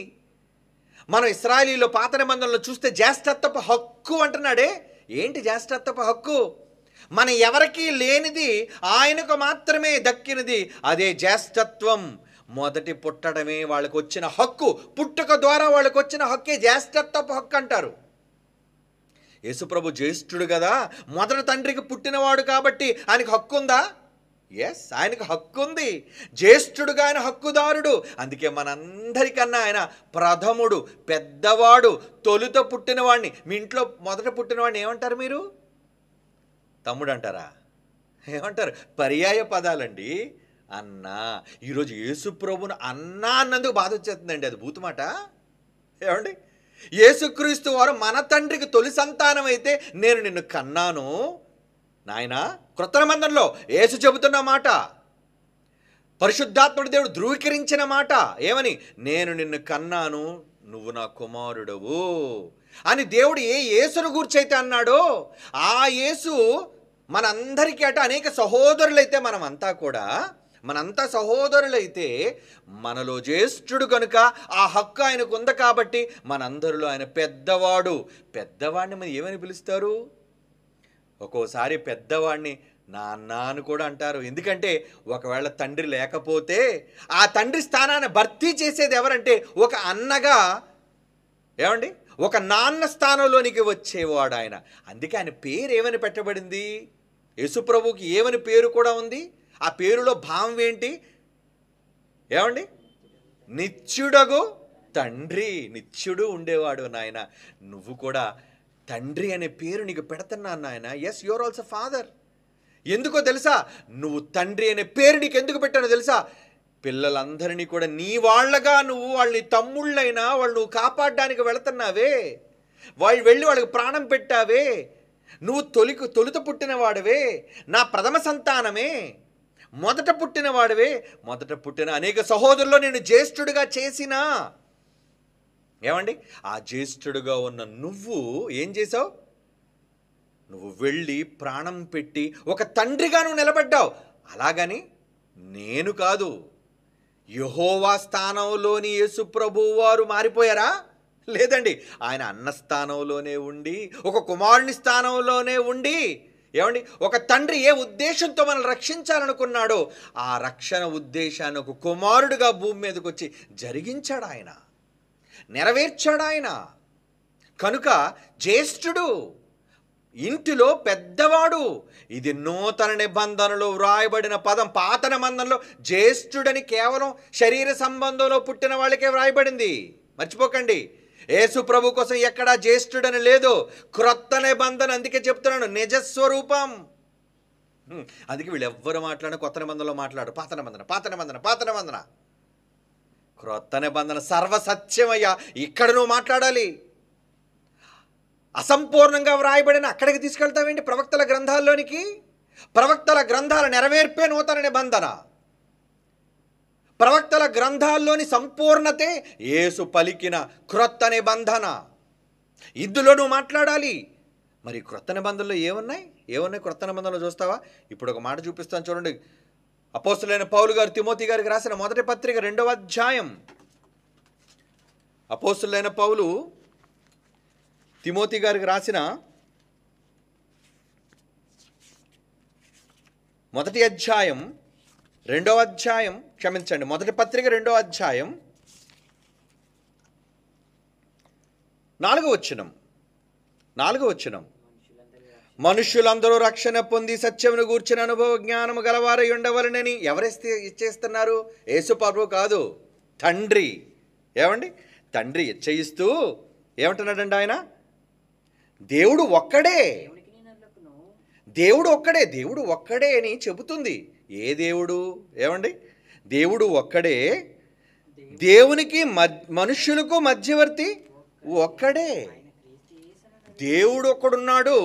మనం ఇశ్రాయేలీలో పాత నిబంధనలో చూస్తే జ్యేష్ఠత్వపు హక్కు అంటున్నాడే. ఏంటి జ్యేష్ఠత్వపు హక్కు? మన ఎవరికీ లేనిది ఆయనకు మాత్రమే దక్కినది, అదే జ్యేష్ఠత్వం. మొదటి పుట్టడమే వాళ్ళకు వచ్చిన హక్కు, పుట్టుక ద్వారా వాళ్ళకు వచ్చిన హక్కే జ్యేష్ఠత్వపు హక్కు అంటారు. యేసుప్రభు జ్యేష్ఠుడు కదా, మొదటి తండ్రికి పుట్టినవాడు కాబట్టి ఆయనకు హక్కు ఉందా? ఎస్, ఆయనకు హక్కు ఉంది. జ్యేష్ఠుడుగా ఆయన హక్కుదారుడు. అందుకే మనందరికన్నా ఆయన ప్రథముడు, పెద్దవాడు, తొలుత పుట్టినవాడిని. మీ ఇంట్లో మొదట పుట్టినవాడిని ఏమంటారు మీరు? తమ్ముడు అంటారా? ఏమంటారు? పర్యాయ పదాలండి. అన్నా. ఈరోజు యేసుప్రభును అన్నా అన్నందుకు బాధ వచ్చేస్తుందండి, అది బూతుమాట. ఏమండి, యేసుక్రీస్తు వారు మన తండ్రికి తొలి సంతానం అయితే, నేను నిన్ను కన్నాను నాయనా. క్రొత్త నిబంధనలో యేసు చెబుతున్న మాట, పరిశుద్ధాత్ముడి దేవుడు ధృవీకరించిన మాట ఏమని? నేను నిన్ను కన్నాను, నువ్వు నా కుమారుడవు అని దేవుడు ఏ యేసును గూర్చైతే అన్నాడో, ఆ యేసు మనందరికీ అనేక సహోదరులైతే మనమంతా కూడా మనంతా సహోదరులైతే మనలో జ్యేష్ఠుడు కనుక ఆ హక్కు ఆయనకు ఉంది కాబట్టి మనందరిలో ఆయన పెద్దవాడు. పెద్దవాడిని మరి ఏమని పిలుస్తారు? ఒక్కోసారి పెద్దవాడిని నాన్న అని కూడా అంటారు. ఎందుకంటే ఒకవేళ తండ్రి లేకపోతే ఆ తండ్రి స్థానాన్ని భర్తీ చేసేది ఎవరంటే ఒక అన్నగా, ఏమండి, ఒక నాన్న స్థానంలోనికి వచ్చేవాడు ఆయన. అందుకే ఆయన పేరు ఏమని పెట్టబడింది? యేసుప్రభుకి ఏమని పేరు కూడా ఉంది. ఆ పేరులో భావం ఏంటి? ఏమండి, నిత్యుడగు తండ్రి. నిత్యుడు ఉండేవాడు నాయన. నువ్వు కూడా తండ్రి అనే పేరు నీకు పెడుతున్నాను నాయన. Yes, your also father. ఎందుకో తెలుసా? నువ్వు తండ్రి అనే పేరు నీకు ఎందుకు పెట్టానో తెలుసా? పిల్లలందరినీ కూడా నీ వాళ్ళగా నువ్వు వాళ్ళని తమ్ముళ్ళైనా వాళ్ళు నువ్వు కాపాడడానికి వెళుతున్నావే, వాళ్ళు వెళ్ళి వాళ్ళకి ప్రాణం పెట్టావే, నువ్వు తొలుత పుట్టిన వాడవే, నా ప్రథమ సంతానమే, మొదట పుట్టిన వాడవే, మొదట పుట్టిన అనేక సహోదరుల్లో నేను జ్యేష్ఠుడిగా చేసినా. ఏమండి, ఆ జ్యేష్ఠుడిగా ఉన్న నువ్వు ఏం చేసావు? నువ్వు వెళ్ళి ప్రాణం పెట్టి ఒక తండ్రిగా నువ్వు నిలబడ్డావు. అలాగని నేను కాదు, యెహోవా స్థానంలోని యేసు ప్రభువు వారు మారిపోయారా? లేదండి, ఆయన అన్న స్థానంలోనే ఉండి, ఒక కుమారుని స్థానంలోనే ఉండి, ఏమండి, ఒక తండ్రి ఏ ఉద్దేశంతో మనల్ని రక్షించాలనుకున్నాడో ఆ రక్షణ ఉద్దేశాన్ని ఒక కుమారుడిగా భూమి మీదకి వచ్చి జరిగించాడు ఆయన, నెరవేర్చాడు ఆయన. కనుక జ్యేష్ఠుడు, ఇంటిలో పెద్దవాడు. ఇది నూతన నిబంధనలో వ్రాయబడిన పదం. పాత నిబంధనలో జ్యేష్ఠుడని కేవలం శరీర సంబంధంలో పుట్టిన వాళ్ళకే వ్రాయబడింది, మర్చిపోకండి. యేసు ప్రభు కోసం ఎక్కడా జ్యేష్ఠుడని లేదు. క్రొత్త నిబంధన, అందుకే చెప్తున్నాను, నిజస్వరూపం. అందుకే వీళ్ళు ఎవ్వరు మాట్లాడిన కొత్త నిబంధనలో మాట్లాడు. పాత నిబంధన, పాత నిబంధన, పాత నిబంధన. క్రొత్త నిబంధన సర్వసత్యమయ్యా. ఇక్కడ నువ్వు మాట్లాడాలి. అసంపూర్ణంగా వ్రాయబడిన అక్కడికి తీసుకెళ్తావేంటి? ప్రవక్తల గ్రంథాల్లోనికి. ప్రవక్తల గ్రంథాల నెరవేర్పే నూతన నిబంధన. ప్రవక్తల గ్రంథాల్లోని సంపూర్ణతే యేసు పలికిన క్రొత్త నిబంధన. ఇందులో నువ్వు మాట్లాడాలి. మరి క్రొత్త నిబంధనలో ఏమున్నాయి క్రొత్త నిబంధనలో చూస్తావా? ఇప్పుడు ఒక మాట చూపిస్తాను చూడండి. అపోస్తలుడైన పౌలు గారు తిమోతి గారికి రాసిన మొదటి పత్రిక 2వ అధ్యాయం. అపోస్తలుడైన పౌలు తిమోతి గారికి రాసిన మొదటి అధ్యాయం 2వ అధ్యాయం, క్షమించండి, మొదటి పత్రిక 2వ అధ్యాయం 4వ వచనం. మనుష్యులందరూ రక్షణ పొంది సత్యమును గూర్చిన అనుభవ జ్ఞానము గలవారై ఉండవలనని ఎవరైతే ఇచ్చేస్తున్నారు? యేసు ప్రభువు కాదు, తండ్రి. ఏమండి, తండ్రి ఇచ్చయిస్తూ ఏమంటున్నాడండి ఆయన? దేవుడు ఒక్కడే, దేవుడు ఒక్కడే అని చెబుతుంది. ఏ దేవుడు? ఏమండి, దేవుడు ఒక్కడే, దేవునికి మనుష్యులకు మధ్యవర్తి ఒక్కడే. దేవుడు ఒకడున్నాడు,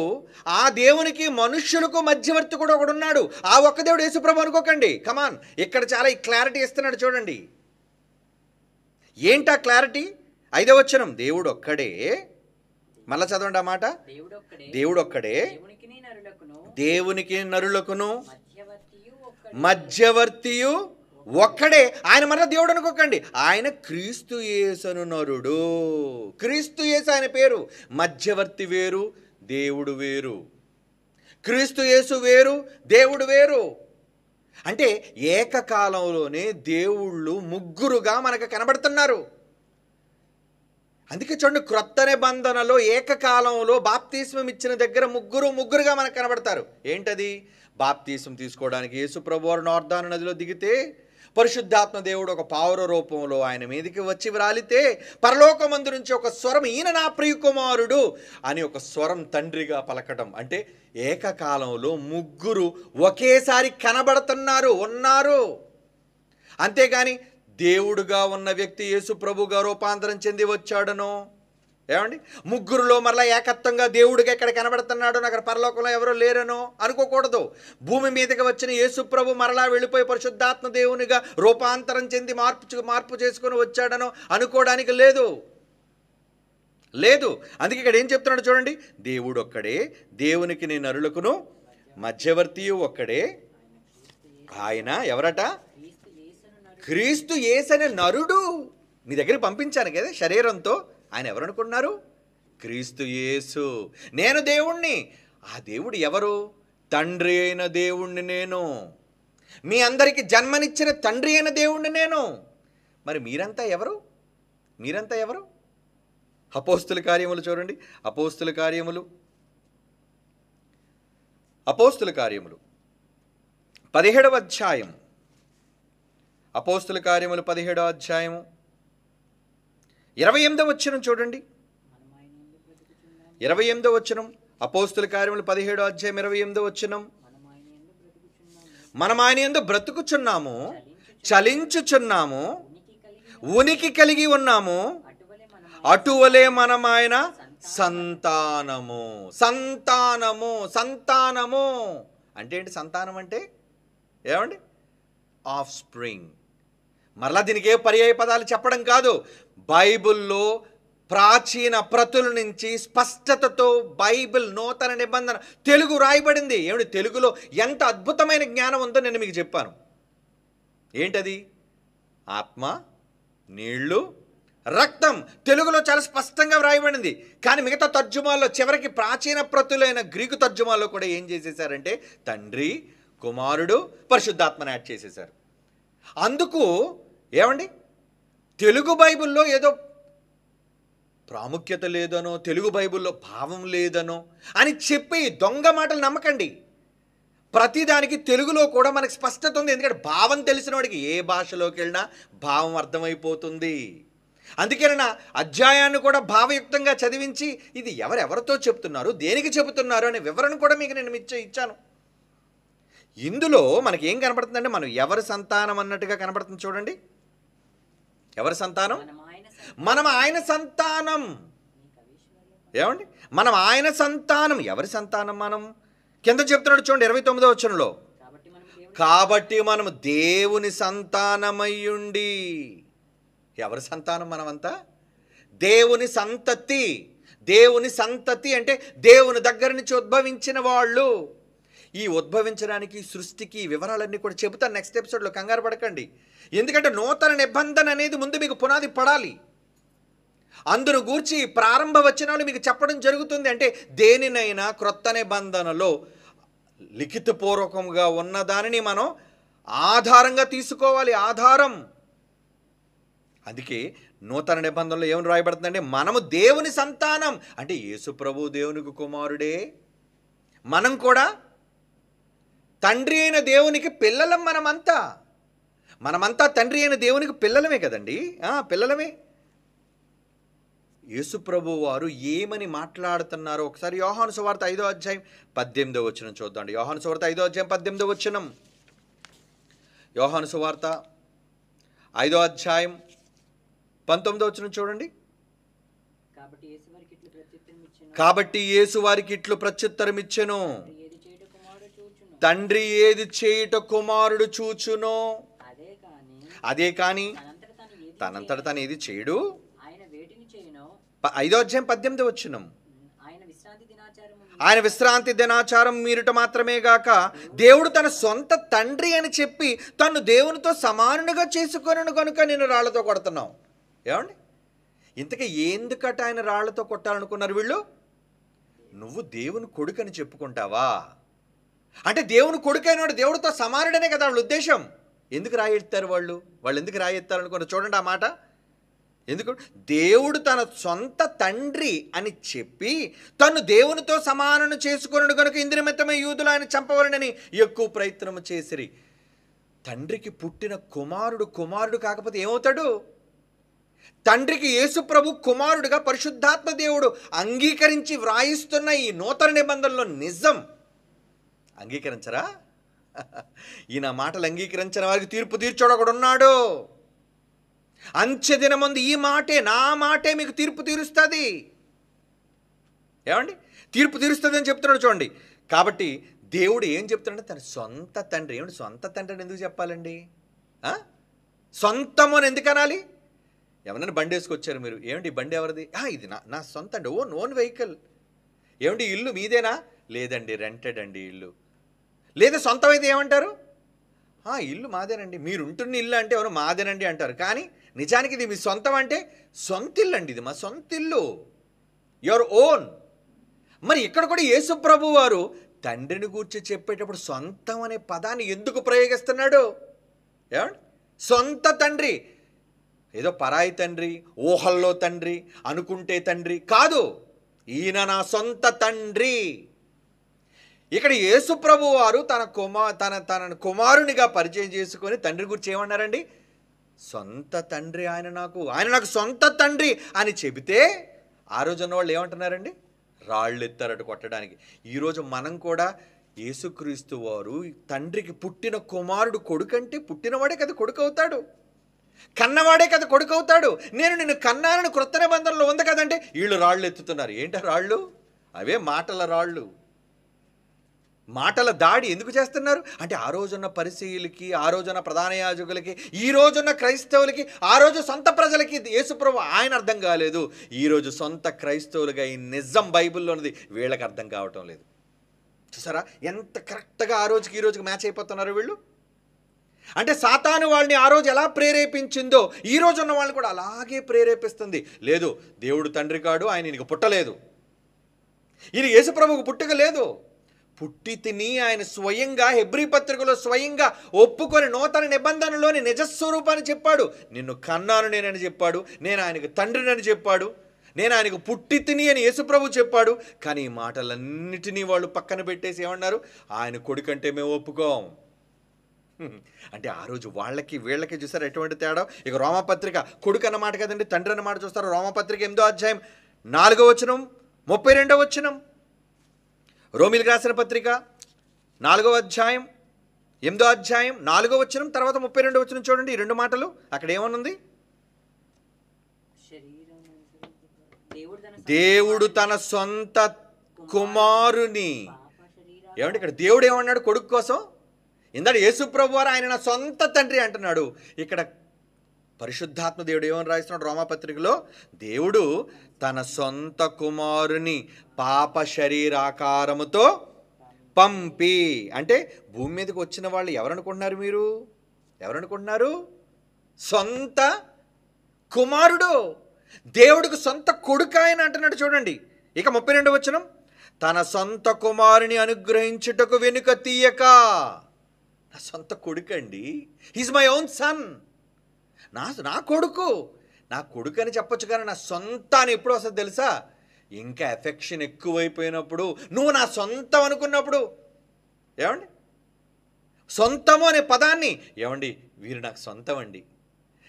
ఆ దేవునికి మనుష్యులకు మధ్యవర్తి కూడా ఒకడున్నాడు. ఆ ఒక్క దేవుడు యేసుప్రభు అనుకోకండి. కమాన్, ఇక్కడ చాలా క్లారిటీ ఇస్తున్నాడు చూడండి. ఏంటా క్లారిటీ? 5వ వచనం, దేవుడు ఒక్కడే. మళ్ళా చదవండి ఆ మాట. దేవుడు ఒక్కడే, దేవునికి నరులకును మధ్యవర్తియు ఒక్కడే. ఆయన మరలా దేవుడు అనుకోకండి, ఆయన క్రీస్తు యేసును నరుడు. క్రీస్తు యేసు ఆయన పేరు. మధ్యవర్తి వేరు, దేవుడు వేరు. క్రీస్తు యేసు వేరు, దేవుడు వేరు. అంటే ఏకకాలంలోనే దేవుళ్ళు ముగ్గురుగా మనకు కనబడుతున్నారు. అందుకే చూడండి, క్రొత్త నిబంధనలో ఏకకాలంలో బాప్తిస్మం ఇచ్చిన దగ్గర ముగ్గురుగా మనకు కనబడతారు. ఏంటది? బాప్తిస్మం తీసుకోవడానికి యేసు ప్రభువారు యోర్దాను నదిలో దిగితే పరిశుద్ధాత్మ దేవుడు ఒక పావుర రూపంలో ఆయన మీదకి వచ్చి వ్రాలితే పరలోకమందు నుంచి ఒక స్వరం, ఈయన నా ప్రియకుమారుడు అని ఒక స్వరం తండ్రిగా పలకడం. అంటే ఏకకాలంలో ముగ్గురు ఒకేసారి కనబడుతున్నారు, ఉన్నారు. అంతేగాని దేవుడుగా ఉన్న వ్యక్తి యేసు ప్రభుగా రూపాంతరం చెంది వచ్చాడనో, ఏమండి, ముగ్గురులో మరలా ఏకత్వంగా దేవుడిగా ఎక్కడ కనబడుతున్నాడో, అక్కడ పరలోకంలో ఎవరో లేరనో అనుకోకూడదు. భూమి మీదకి వచ్చిన యేసు ప్రభు మరలా వెళ్ళిపోయి పరిశుద్ధాత్మ దేవునిగా రూపాంతరం చెంది మార్పు చేసుకొని వచ్చాడనో అనుకోవడానికి లేదు. అందుకే ఇక్కడ ఏం చెప్తున్నాడు చూడండి, దేవుడు ఒక్కడే, దేవునికి నీ నరులకును మధ్యవర్తియు ఒక్కడే, ఆయన ఎవరట? క్రీస్తు యేసును నరుడు. క్రీస్తు యేసనే నరుడు మీ దగ్గరికి పంపించాను కదా శరీరంతో. ఆయన ఎవరు అనుకున్నారు? క్రీస్తు యేసు. నేను దేవుణ్ణి. ఆ దేవుడు ఎవరు? తండ్రి అయిన దేవుణ్ణి నేను. మీ అందరికీ జన్మనిచ్చిన తండ్రి అయిన దేవుణ్ణి నేను. మరి మీరంతా ఎవరు? మీరంతా ఎవరు? అపోస్తుల కార్యములు చూడండి. అపోస్తుల కార్యములు 17వ అధ్యాయం. అపోస్తుల కార్యములు 17వ అధ్యాయము 28వ వచనం చూడండి. మనం ఆయన యందు బ్రతుకుచున్నాము. 28వ వచనం. అపోస్తుల కార్యములు 17వ అధ్యాయం 28వ వచనం. మనం ఆయన యందు బ్రతుకుచున్నాము. మనం ఆయన యందు బ్రతుకుచున్నాము, చలించుచున్నాము, ఉనికి కలిగి ఉనికి కలిగి ఉన్నాము, అటువలే మనం అటువలే మనం ఆయన సంతానము. సంతానము, సంతానము అంటే ఏంటి? సంతానం అంటే ఏమండి? Of spring. మరలా దీనికి ఏ పర్యాయ పదాలు చెప్పడం కాదు. బైబిల్లో ప్రాచీన ప్రతుల నుంచి స్పష్టతతో బైబిల్ నూతన నిబంధన తెలుగు రాయబడింది. ఏమిటి? తెలుగులో ఎంత అద్భుతమైన జ్ఞానం ఉందో నేను మీకు చెప్పాను. ఏంటది? ఆత్మ, నీళ్లు, రక్తం. తెలుగులో చాలా స్పష్టంగా వ్రాయబడింది. కానీ మిగతా తర్జుమాల్లో చివరికి ప్రాచీన ప్రతులైన గ్రీకు తర్జుమాల్లో కూడా ఏం చేసేసారంటే తండ్రి, కుమారుడు, పరిశుద్ధాత్మని యాడ్ చేసేశారు. అందుకు ఏమండి తెలుగు బైబిల్లో ఏదో ప్రాముఖ్యత లేదనో, తెలుగు బైబిల్లో భావం లేదనో అని చెప్పి దొంగ మాటలు నమ్మకండి. ప్రతిదానికి తెలుగులో కూడా మనకు స్పష్టత ఉంది. ఎందుకంటే భావం తెలిసిన వాడికి ఏ భాషలోకి వెళ్ళినా భావం అర్థమైపోతుంది. అందుకేనా అధ్యాయాన్ని కూడా భావయుక్తంగా చదివించి ఇది ఎవరెవరితో చెప్తున్నారు, దేనికి చెబుతున్నారు అనే వివరణ కూడా మీకు నేను ఇచ్చాను. ఇందులో మనకి ఏం కనపడుతుందంటే మనం ఎవరి సంతానం అన్నట్టుగా కనపడుతుంది. చూడండి, ఎవరి సంతానం? మనం ఆయన సంతానం. ఏమండి? మనం ఆయన సంతానం. ఎవరి సంతానం మనం? కింద చెప్తున్నాడు చూడండి 29వ వచనంలో, కాబట్టి మనము దేవుని సంతానమయ్యుండి. ఎవరి సంతానం మనమంతా? దేవుని సంతతి. దేవుని సంతతి అంటే దేవుని దగ్గర నుంచి ఉద్భవించిన వాళ్ళు. ఈ ఉద్భవించడానికి, సృష్టికి వివరాలన్నీ కూడా చెబుతాను నెక్స్ట్ ఎపిసోడ్లో, కంగారు పడకండి. ఎందుకంటే నూతన నిబంధన అనేది ముందు మీకు పునాది పడాలి. అందును గూర్చి ప్రారంభ వచనాలు మీకు చెప్పడం జరుగుతుంది. అంటే దేనినైనా క్రొత్త నిబంధనలో లిఖితపూర్వకంగా ఉన్నదానిని మనం ఆధారంగా తీసుకోవాలి. ఆధారం. అందుకే నూతన నిబంధనలో ఏమని రాయబడుతుందంటే మనము దేవుని సంతానం. అంటే యేసు ప్రభు దేవునికి కుమారుడే. మనం కూడా తండ్రి అయిన దేవునికి పిల్లలం. మనమంతా తండ్రి అయిన దేవునికి పిల్లలమే కదండి. పిల్లలమే. యేసు ప్రభు వారు ఏమని మాట్లాడుతున్నారో ఒకసారి యోహాను సువార్త 5వ అధ్యాయం 18వ వచనం చూద్దాం. యోహాను సువార్త 5వ అధ్యాయం 18వ వచనం. యోహాను సువార్త 5వ అధ్యాయం 19వ వచనం చూడండి. కాబట్టి యేసు వారికి ఇట్లు ప్రత్యుత్తరమిచ్చెను, తండ్రి ఏది చేయుట కుమారుడు చూచునో అదే కాని తనంతట తను ఏది చేయడు. 5వ అధ్యాయం 18వ వచనం. ఆయన విశ్రాంతి దినాచారం మీరుట మాత్రమే గాక దేవుడు తన సొంత తండ్రి అని చెప్పి తను దేవునితో సమానుగా చేసుకొనను కనుక నేను రాళ్లతో కొడుతున్నావు. ఏమండి? ఇంతకీ ఎందుకట ఆయన రాళ్లతో కొట్టాలనుకున్నారు వీళ్ళు? నువ్వు దేవుని కొడుకని చెప్పుకుంటావా? అంటే దేవుని కొడుకైనవాడు దేవుడితో సమానుడనే కదా వాళ్ళ ఉద్దేశం. ఎందుకు రాయెత్తారు వాళ్ళు ఎందుకు రాయెత్తారు అనుకున్నారు? చూడండి ఆ మాట. ఎందుకు? దేవుడు తన సొంత తండ్రి అని చెప్పి తను దేవునితో సమానను చేసుకున్నాడు కనుక ఇందు నిమిత్తమే యూదులు ఆయన చంపవలనని ఎక్కువ ప్రయత్నం చేసిరి. తండ్రికి పుట్టిన కుమారుడు కాకపోతే ఏమవుతాడు? తండ్రికి యేసు ప్రభు కుమారుడుగా పరిశుద్ధాత్మ దేవుడు అంగీకరించి వ్రాయిస్తున్న ఈ నూతన నిబంధనలో నిజం అంగీకరించరా? ఈయన మాటలు అంగీకరించిన వారికి తీర్పు తీర్చోడు ఒకడు ఉన్నాడు. అంచె దినమందు ఈ మాటే, నా మాటే మీకు తీర్పు తీరుస్తుంది. ఏమండి? తీర్పు తీరుస్తుంది అని చెప్తున్నాడు చూడండి. కాబట్టి దేవుడు ఏం చెప్తున్నాడంటే తన సొంత తండ్రి. ఏమండి? సొంత తండ్రిని ఎందుకు చెప్పాలండి? సొంతము అని ఎందుకు అనాలి? ఎవరైనా బండి వేసుకొచ్చారు మీరు, ఏమండి బండి ఎవరిది? ఇది నా సొంత అండి. Own vehicle. ఏమండి ఇల్లు మీదేనా? లేదండి రెంటెడ్ అండి ఇల్లు. లేదా సొంతం అయితే ఏమంటారు? ఇల్లు మాదేనండి, మీరుంటున్న ఇల్లు అంటే ఎవరు మాదేనండి అంటారు, కానీ నిజానికి ఇది మీ సొంతం అంటే సొంత ఇల్లు అండి, ఇది మా సొంత ఇల్లు, యువర్ ఓన్. మరి ఇక్కడ కూడా యేసుప్రభు వారు తండ్రిని గూర్చి చెప్పేటప్పుడు సొంతం అనే పదాన్ని ఎందుకు ప్రయోగిస్తున్నాడు? ఏమండి, సొంత తండ్రి, ఏదో పరాయి తండ్రి, ఊహల్లో తండ్రి, అనుకుంటే తండ్రి కాదు, ఈయన నా సొంత తండ్రి. ఇక్కడ యేసుప్రభు వారు తన కుమారునిగా పరిచయం చేసుకొని తండ్రి గురించి ఏమన్నారండి? సొంత తండ్రి ఆయన నాకు సొంత తండ్రి అని చెబితే ఆ రోజు ఉన్న వాళ్ళు ఏమంటున్నారండి? రాళ్ళు ఎత్తారట కొట్టడానికి. ఈరోజు మనం కూడా యేసుక్రీస్తు వారు తండ్రికి పుట్టిన కుమారుడు, కొడుకంటే పుట్టినవాడే కదా కొడుకు అవుతాడు, కన్నవాడే కదా కొడుకు అవుతాడు. నేను నిన్ను కన్నానని క్రొత్త నిబంధనలో ఉంది కదంటే వీళ్ళు రాళ్ళు ఎత్తుతున్నారు. ఏంటా రాళ్ళు? అవే మాటల రాళ్ళు, మాటల దాడి ఎందుకు చేస్తున్నారు అంటే ఆ రోజున్న పరిసయ్యులకి, ఆ రోజున్న ప్రధాన యాజకులకి, ఈ రోజున్న క్రైస్తవులకి, ఆ రోజు సొంత ప్రజలకి యేసుప్రభు ఆయన అర్థం కాలేదు. ఈరోజు సొంత క్రైస్తవులుగా ఈ నిజం బైబిల్లో ఉన్నది వీళ్ళకి అర్థం కావటం లేదు. చూసారా ఎంత కరెక్ట్గా ఆ రోజుకి ఈ రోజుకి మ్యాచ్ అయిపోతున్నారు వీళ్ళు. అంటే సాతాను వాళ్ళని ఆ రోజు ఎలా ప్రేరేపించిందో ఈ రోజు ఉన్న వాళ్ళని కూడా అలాగే ప్రేరేపిస్తుంది. లేదు, దేవుడు తండ్రి కాడు, ఆయన ఈయనకి పుట్టలేదు, ఈయన యేసుప్రభుకు పుట్టుక లేదు, పుట్టి తిని ఆయన స్వయంగా హెబ్రీ పత్రికలో స్వయంగా ఒప్పుకొని నూతన నిబంధనలోని నిజస్వరూపాన్ని చెప్పాడు. నిన్ను కన్నాను నేనని చెప్పాడు, నేను ఆయనకు తండ్రినని చెప్పాడు, నేను ఆయనకు పుట్టి తిని అని యేసుప్రభు చెప్పాడు. కానీ ఈ మాటలన్నిటినీ వాళ్ళు పక్కన పెట్టేసి ఏమన్నారు? ఆయన కొడుకంటే మేము ఒప్పుకోం. అంటే ఆ రోజు వాళ్ళకి వీళ్ళకి చూసారు ఎటువంటి తేడా. ఇక రోమపత్రిక కొడుకు అన్నమాట కదండి, తండ్రి అన్నమాట చూస్తారు. రోమపత్రిక 8వ అధ్యాయం 4వ వచనం 32వ వచనం, రోమిలికి రాసిన పత్రిక 4వ అధ్యాయం 8వ అధ్యాయం 4వ వచనం తర్వాత 32వ వచనం చూడండి. ఈ రెండు మాటలు అక్కడ ఏమనుంది? దేవుడు తన సొంత కుమారుని, ఏమంటే ఇక్కడ దేవుడు ఏమన్నాడు కొడుకు కోసం? ఇందాక యేసుప్రభు వారు ఆయన నా సొంత తండ్రి అంటున్నాడు. ఇక్కడ పరిశుద్ధాత్మ దేవుడు ఏమని రాయిస్తున్నాడు రోమాపత్రికలో? దేవుడు తన సొంత కుమారుని పాప శరీరాకారముతో పంపి, అంటే భూమి మీదకి వచ్చిన వాళ్ళు ఎవరనుకుంటున్నారు మీరు? ఎవరనుకుంటున్నారు? సొంత కుమారుడు, దేవుడికి సొంత కొడుకు ఆయన అంటున్నాడు. చూడండి ఇక 32వ వచనం, తన సొంత కుమారుని అనుగ్రహించుటకు వెనుక తీయక. నా సొంత కొడుకు అండి, హీజ్ మై ఓన్ సన్, నా కొడుకు, నా కొడుకు అని చెప్పొచ్చు, కానీ నా సొంత అని ఎప్పుడు వస్తుంది తెలుసా? ఇంకా ఎఫెక్షన్ ఎక్కువైపోయినప్పుడు, నువ్వు నా సొంతం అనుకున్నప్పుడు. ఏమండి, సొంతము అనే పదాన్ని, ఏమండి వీరు నాకు సొంతం అండి,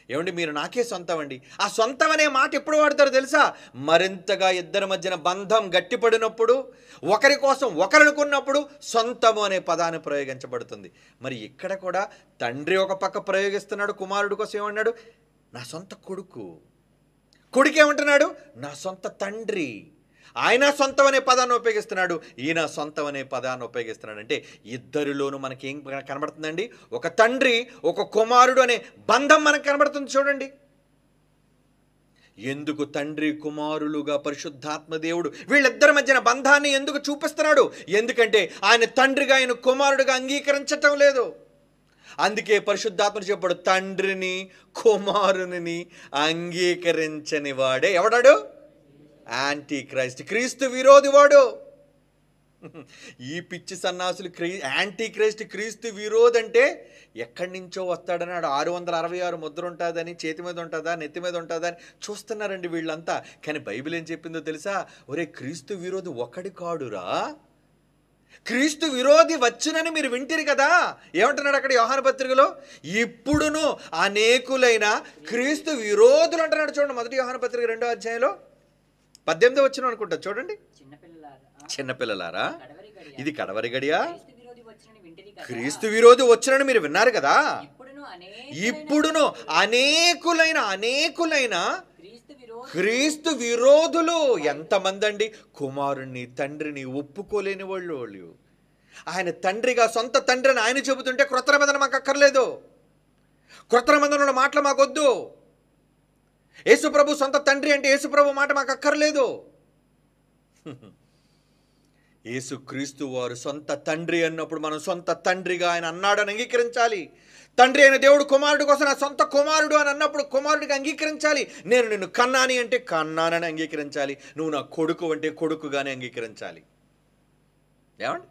ఏమండి మీరు నాకే సొంతం అండి, ఆ సొంతం అనే మాట ఎప్పుడు వాడతారో తెలుసా? మరింతగా ఇద్దరి మధ్యన బంధం గట్టిపడినప్పుడు, ఒకరి కోసం ఒకరు అనుకున్నప్పుడు సొంతము అనే పదాన్ని ప్రయోగించబడుతుంది. మరి ఇక్కడ కూడా తండ్రి ఒక పక్క ప్రయోగిస్తున్నాడు, కుమారుడు కోసం ఏమన్నాడు? నా సొంత కొడుకు. కొడుకు ఏమంటున్నాడు? నా సొంత తండ్రి. ఆయన సొంతం అనే పదాన్ని ఉపయోగిస్తున్నాడు, ఈయన సొంతం అనే పదాన్ని ఉపయోగిస్తున్నాడు. అంటే ఇద్దరిలోనూ మనకేం కనబడుతుందండి? ఒక తండ్రి ఒక కుమారుడు అనే బంధం మనకు కనబడుతుంది. చూడండి ఎందుకు తండ్రి కుమారులుగా పరిశుద్ధాత్మ దేవుడు వీళ్ళిద్దరి మధ్యన బంధాన్ని ఎందుకు చూపిస్తున్నాడు? ఎందుకంటే ఆయన తండ్రిగా ఆయన కుమారుడుగా అంగీకరించటం లేదు. అందుకే పరిశుద్ధాత్మను చెప్పాడు, తండ్రిని కుమారుని అంగీకరించని వాడే ఎవడాడు? యాంటీ క్రైస్ట్, క్రీస్తు విరోధి వాడు. ఈ పిచ్చి సన్నాసులు యాంటీ క్రైస్ట్, క్రీస్తు విరోధి అంటే ఎక్కడి నుంచో వస్తాడన్నాడు. 666 ముద్ర ఉంటుందని, చేతి మీద ఉంటుందా నెత్తి మీద ఉంటుందా అని చూస్తున్నారండి వీళ్ళంతా. కానీ బైబిల్ ఏం చెప్పిందో తెలుసా? ఒరే క్రీస్తు విరోధి ఒకడి కాడురా, క్రీస్తు విరోధి వచ్చునని మీరు వింటిరి కదా. ఏమంటున్నాడు అక్కడ యోహాను పత్రికలో? ఇప్పుడును అనేకులైన క్రీస్తు విరోధులు అంటున్నాడు. చూడండి మొదటి యోహాను పత్రిక 2వ అధ్యాయంలో 18వ వచనం అనుకుంటా. చూడండి, చిన్నపిల్లలారా ఇది కడవరి గడియా, క్రీస్తు విరోధి వచ్చునని మీరు విన్నారు కదా. ఇప్పుడును అనేకులైన క్రీస్తు విరోధులు ఎంతమంది అండి? కుమారుణ్ణి తండ్రిని ఒప్పుకోలేని వాళ్ళు. ఆయన తండ్రిగా సొంత తండ్రిని ఆయన చెబుతుంటే క్రొత్త నిబంధన మాకు అక్కర్లేదు, క్రొత్త నిబంధనల మాటలు మాకొద్దు. యేసుప్రభు సొంత తండ్రి అంటే యేసుప్రభు మాట మాకు అక్కర్లేదు. యేసుక్రీస్తు వారు సొంత తండ్రి అన్నప్పుడు మనం సొంత తండ్రిగా ఆయన అన్నాడని అంగీకరించాలి. తండ్రి అయిన దేవుడు కుమారుడు కోసం నా సొంత కుమారుడు అని అన్నప్పుడు కుమారుడికి అంగీకరించాలి. నేను నిన్ను కన్నాని అంటే కన్నానని అంగీకరించాలి. నువ్వు నా కొడుకు అంటే కొడుకుగానే అంగీకరించాలి. ఏమండి?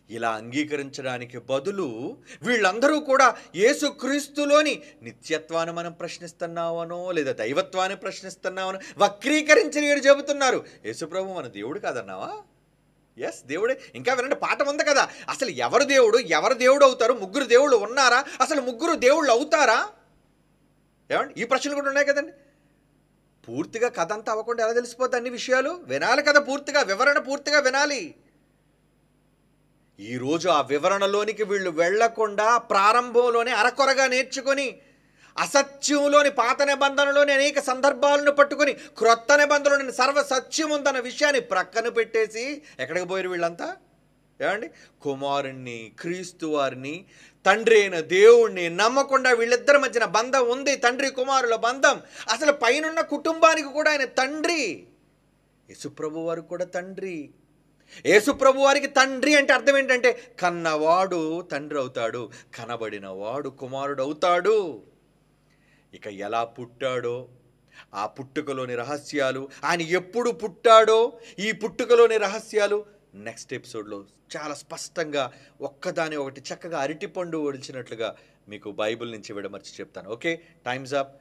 ఇలా అంగీకరించడానికి బదులు వీళ్ళందరూ కూడా యేసుక్రీస్తులోని నిత్యత్వాన్ని మనం ప్రశ్నిస్తున్నామనో లేదా దైవత్వాన్ని ప్రశ్నిస్తున్నామనో వక్రీకరించి వీరు చెబుతున్నారు. యేసుప్రభు మన దేవుడు కాదన్నావా? ఎస్, దేవుడే. ఇంకా వినండి, పాఠం ఉంది కదా. అసలు ఎవరు దేవుడు అవుతారు? ముగ్గురు దేవుళ్ళు ఉన్నారా? అసలు ముగ్గురు దేవుళ్ళు అవుతారా? ఏమండి, ఈ ప్రశ్నలు కూడా ఉన్నాయి కదండి. పూర్తిగా కథ అంతా అవ్వకుండా ఎలా తెలిసిపోద్ది? అన్ని విషయాలు వినాలి కదా, పూర్తిగా వివరణ పూర్తిగా వినాలి. ఈరోజు ఆ వివరణలోనికి వీళ్ళు వెళ్లకుండా ప్రారంభంలోనే అరకొరగా నేర్చుకొని అసత్యంలోని పాత నిబంధనలోని అనేక సందర్భాలను పట్టుకొని క్రొత్త నిబంధనలోని సర్వసత్యం ఉందన్న విషయాన్ని ప్రక్కన పెట్టేసి ఎక్కడికి పోయారు వీళ్ళంతా? ఏమండి, కుమారుణ్ణి క్రీస్తు వారిని తండ్రి అయిన దేవుణ్ణి నమ్మకుండా వీళ్ళిద్దరి మధ్యన బంధం ఉంది, తండ్రి కుమారుల బంధం. అసలు పైనున్న కుటుంబానికి కూడా ఆయన తండ్రి. యేసుప్రభు వారు కూడా తండ్రి. యేసుప్రభు వారికి తండ్రి అంటే అర్థం ఏంటంటే కన్నవాడు తండ్రి అవుతాడు, కనబడిన వాడు కుమారుడు అవుతాడు. ఇక ఎలా పుట్టాడో, ఆ పుట్టుకలోని రహస్యాలు, ఆయన ఎప్పుడు పుట్టాడో ఈ పుట్టుకలోని రహస్యాలు నెక్స్ట్ ఎపిసోడ్లో చాలా స్పష్టంగా ఒక్కదాని ఒకటి చక్కగా అరటిపండు ఒడిచినట్లుగా మీకు బైబిల్ నుంచి విడమర్చి చెప్తాను. Okay, times up.